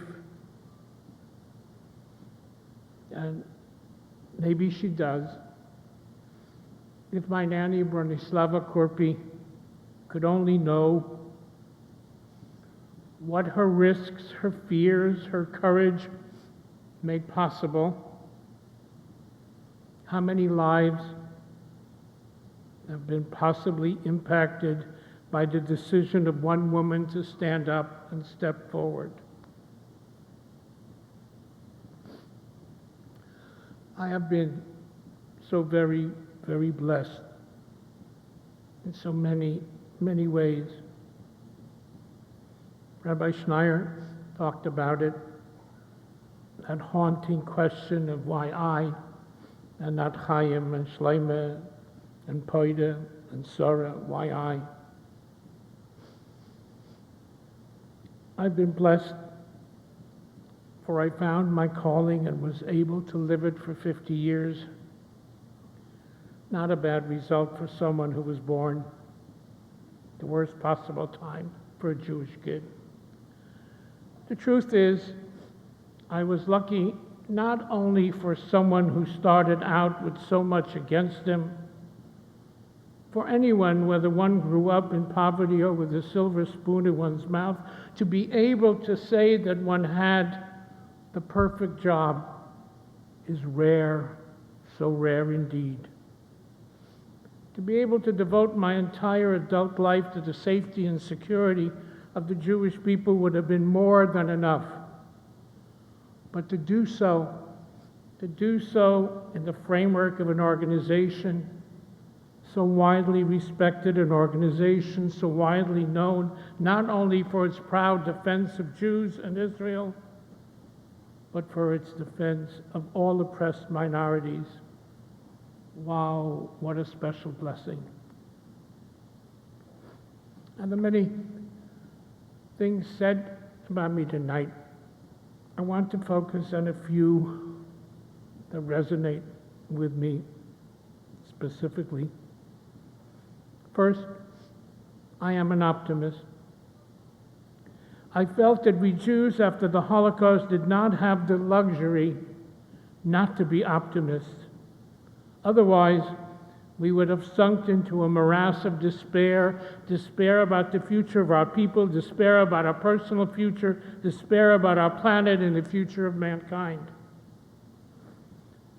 and maybe she does, if my nanny Bronislava Korpi could only know what her risks, her fears, her courage made possible, how many lives have been possibly impacted by the decision of one woman to stand up and step forward. I have been so very, very blessed in so many, many ways. Rabbi Schneier talked about it, that haunting question of why I, and not Chaim and Shlomo and Poida and Sarah, why I? I've been blessed, for I found my calling and was able to live it for 50 years. Not a bad result for someone who was born the worst possible time for a Jewish kid. The truth is, I was lucky not only for someone who started out with so much against him, for anyone, whether one grew up in poverty or with a silver spoon in one's mouth, to be able to say that one had the perfect job is rare, so rare indeed. To be able to devote my entire adult life to the safety and security of the Jewish people would have been more than enough. But to do so in the framework of an organization so widely respected, an organization so widely known, not only for its proud defense of Jews and Israel, but for its defense of all oppressed minorities. Wow, what a special blessing. And the many things said about me tonight, I want to focus on a few that resonate with me specifically. First, I am an optimist. I felt that we Jews after the Holocaust did not have the luxury not to be optimists. Otherwise, we would have sunk into a morass of despair about the future of our people, despair about our personal future, despair about our planet and the future of mankind.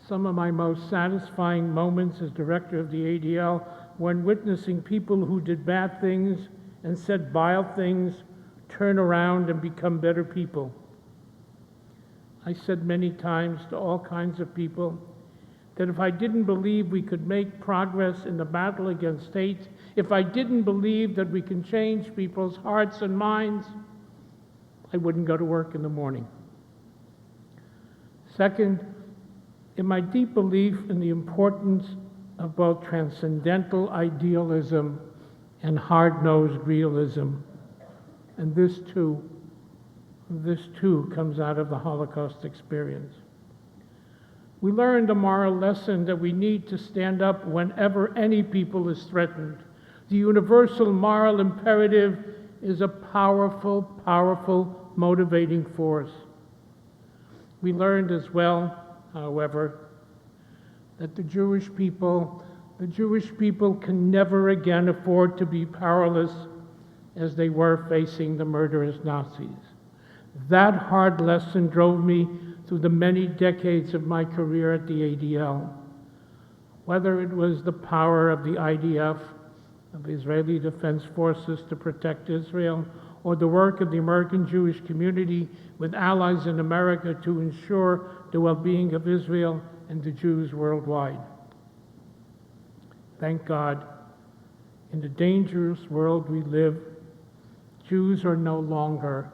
Some of my most satisfying moments as director of the ADL when witnessing people who did bad things and said vile things turn around and become better people. I said many times to all kinds of people that if I didn't believe we could make progress in the battle against hate, if I didn't believe that we can change people's hearts and minds, I wouldn't go to work in the morning. Second, in my deep belief in the importance of both transcendental idealism and hard-nosed realism. And this too comes out of the Holocaust experience. We learned a moral lesson that we need to stand up whenever any people is threatened. The universal moral imperative is a powerful, powerful motivating force. We learned as well, however, that the Jewish people can never again afford to be powerless as they were facing the murderous Nazis. That hard lesson drove me through the many decades of my career at the ADL. Whether it was the power of the IDF, of Israeli Defense Forces to protect Israel, or the work of the American Jewish community with allies in America to ensure the well-being of Israel and the Jews worldwide. Thank God, in the dangerous world we live, Jews are no longer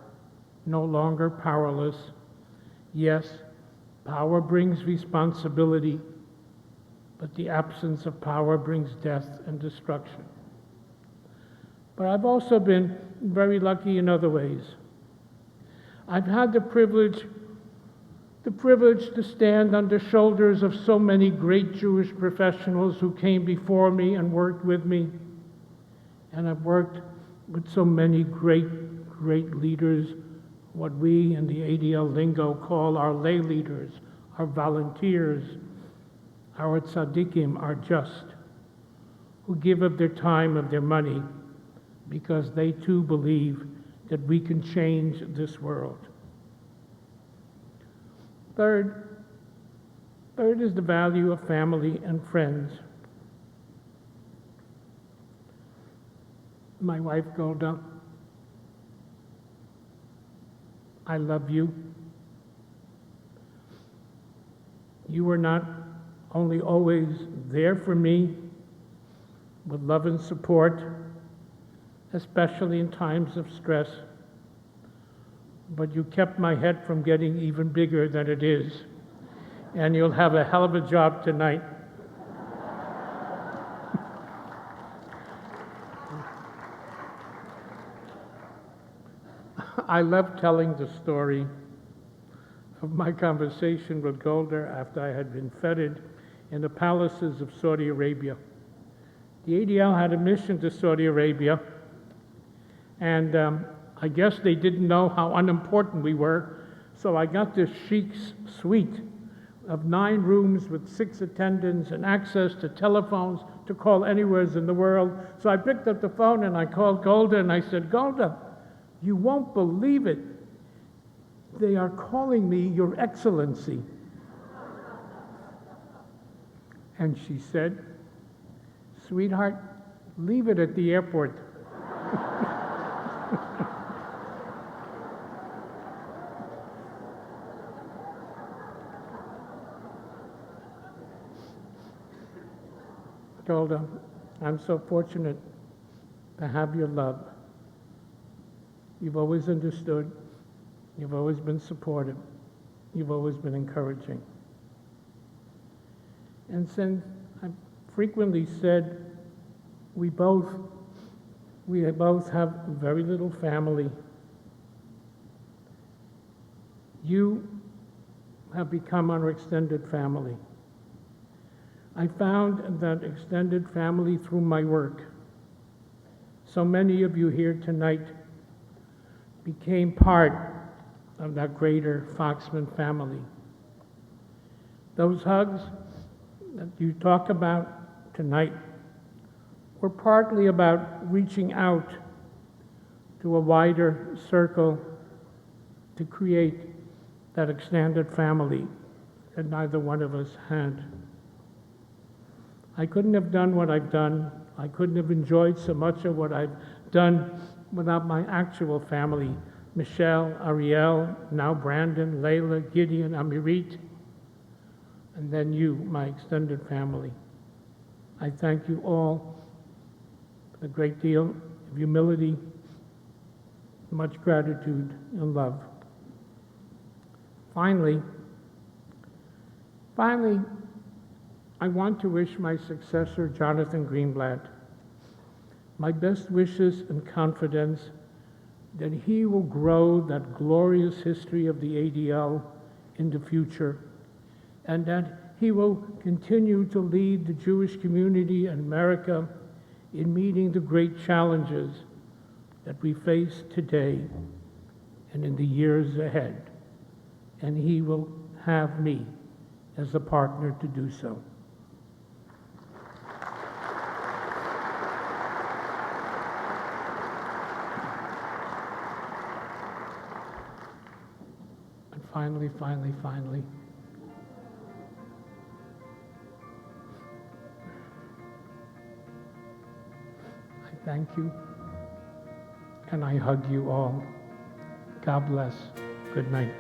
powerless. Yes, power brings responsibility, but the absence of power brings death and destruction. But I've also been very lucky in other ways. I've had the privilege to stand on the shoulders of so many great Jewish professionals who came before me and worked with me. And I've worked with so many great leaders, what we in the ADL lingo call our lay leaders, our volunteers, our tzaddikim, our just, who give of their time, of their money, because they too believe that we can change this world. Third is the value of family and friends. My wife, Golda, I love you. You were not only always there for me with love and support, especially in times of stress, but you kept my head from getting even bigger than it is. And you'll have a hell of a job tonight. I love telling the story of my conversation with Golda after I had been feted in the palaces of Saudi Arabia. The ADL had a mission to Saudi Arabia, and I guess they didn't know how unimportant we were, so I got this sheik's suite of 9 rooms with 6 attendants and access to telephones to call anywhere in the world. So I picked up the phone and I called Golda and I said, Golda, you won't believe it. They are calling me Your Excellency. And she said, sweetheart, leave it at the airport. Golda, I'm so fortunate to have your love. You've always understood. You've always been supportive. You've always been encouraging. And since I've frequently said we both have very little family, you have become our extended family. I found that extended family through my work. So many of you here tonight became part of that greater Foxman family. Those hugs that you talk about tonight were partly about reaching out to a wider circle to create that extended family that neither one of us had. I couldn't have done what I've done. I couldn't have enjoyed so much of what I've done without my actual family, Michelle, Ariel, now Brandon, Layla, Gideon, Amirit, and then you, my extended family. I thank you all with a great deal of humility, much gratitude and love. Finally, I want to wish my successor, Jonathan Greenblatt, my best wishes and confidence that he will grow that glorious history of the ADL in the future, and that he will continue to lead the Jewish community in America in meeting the great challenges that we face today and in the years ahead. And he will have me as a partner to do so. And finally, I thank you and I hug you all. God bless. Good night.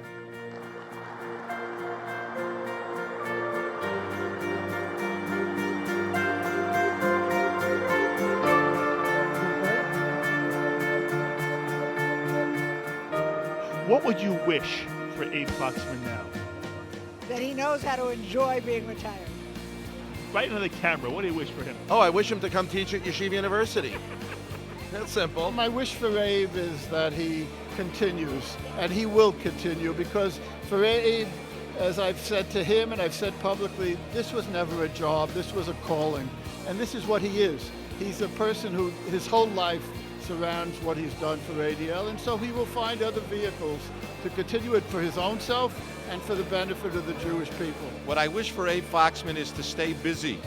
What would you wish for Abe Foxman now? That he knows how to enjoy being retired. Right into the camera, what do you wish for him? Oh, I wish him to come teach at Yeshiva University. That's simple. My wish for Abe is that he continues, and he will continue, because for Abe, as I've said to him and I've said publicly, this was never a job, this was a calling, and this is what he is. He's a person who his whole life surrounds what he's done for ADL, and so he will find other vehicles to continue it for his own self and for the benefit of the Jewish people. What I wish for Abe Foxman is to stay busy,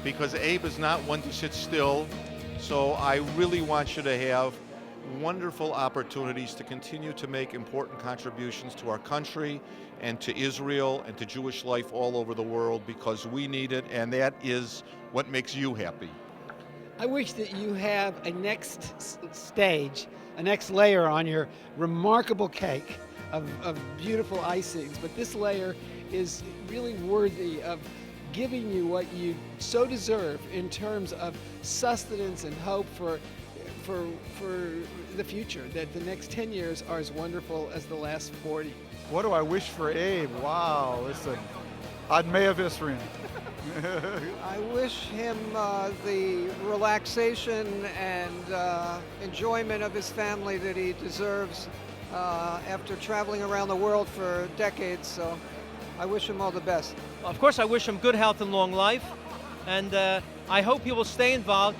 because Abe is not one to sit still. So I really want you to have wonderful opportunities to continue to make important contributions to our country and to Israel and to Jewish life all over the world, because we need it, and that is what makes you happy. I wish that you have a next stage, a next layer on your remarkable cake of beautiful icings, but this layer is really worthy of giving you what you so deserve in terms of sustenance and hope for the future, that the next 10 years are as wonderful as the last 40. What do I wish for Abe? Wow, listen, Ad Mea Visrin. I wish him the relaxation and enjoyment of his family that he deserves after traveling around the world for decades, so I wish him all the best. Of course, I wish him good health and long life, and I hope he will stay involved.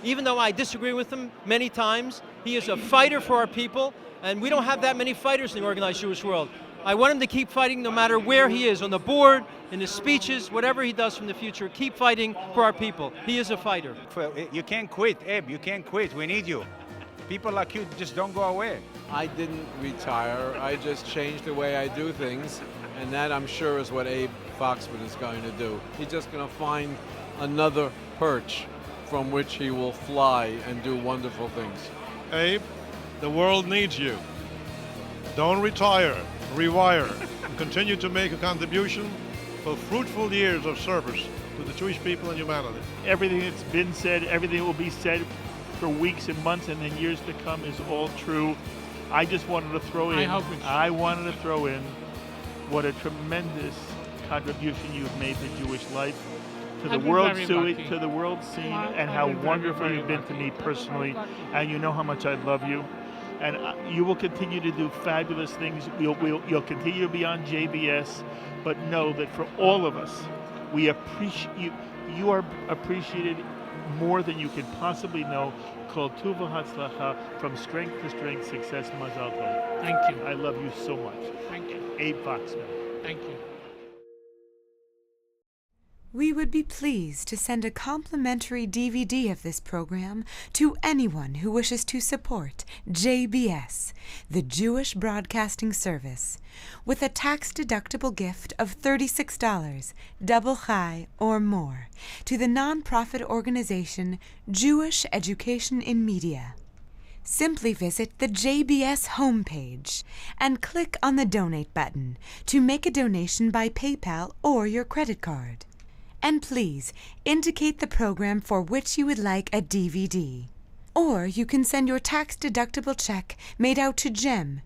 Even though I disagree with him many times, he is a fighter for our people, and we don't have that many fighters in the organized Jewish world. I want him to keep fighting no matter where he is, on the board, in his speeches, whatever he does from the future. Keep fighting for our people. He is a fighter. You can't quit, Abe. You can't quit. We need you. People like you just don't go away. I didn't retire. I just changed the way I do things, and that, I'm sure, is what Abe Foxman is going to do. He's just going to find another perch from which he will fly and do wonderful things. Abe, the world needs you. Don't retire, rewire, and continue to make a contribution for fruitful years of service to the Jewish people and humanity. Everything that's been said, everything that will be said for weeks and months and then years to come is all true. I just wanted to throw in, what a tremendous contribution you've made to Jewish life, to the world scene, and how wonderful you've been to me personally, and you know how much I love you. And you will continue to do fabulous things. You'll continue to be on JBS, but know that for all of us, we appreciate you. You are appreciated more than you can possibly know. Kol tuva hatzlacha, from strength to strength, success, mazal tov. Thank you. I love you so much. Thank you. Abe Foxman. Thank you. We would be pleased to send a complimentary DVD of this program to anyone who wishes to support JBS, the Jewish Broadcasting Service, with a tax-deductible gift of $36, double chai or more, to the nonprofit organization Jewish Education in Media. Simply visit the JBS homepage and click on the Donate button to make a donation by PayPal or your credit card. And please indicate the program for which you would like a DVD. Or you can send your tax-deductible check made out to GEM,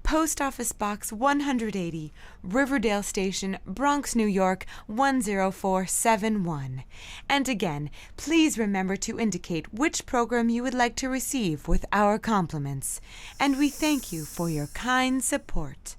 Post Office Box 180, Riverdale Station, Bronx, New York 10471. And again, please remember to indicate which program you would like to receive with our compliments. And we thank you for your kind support.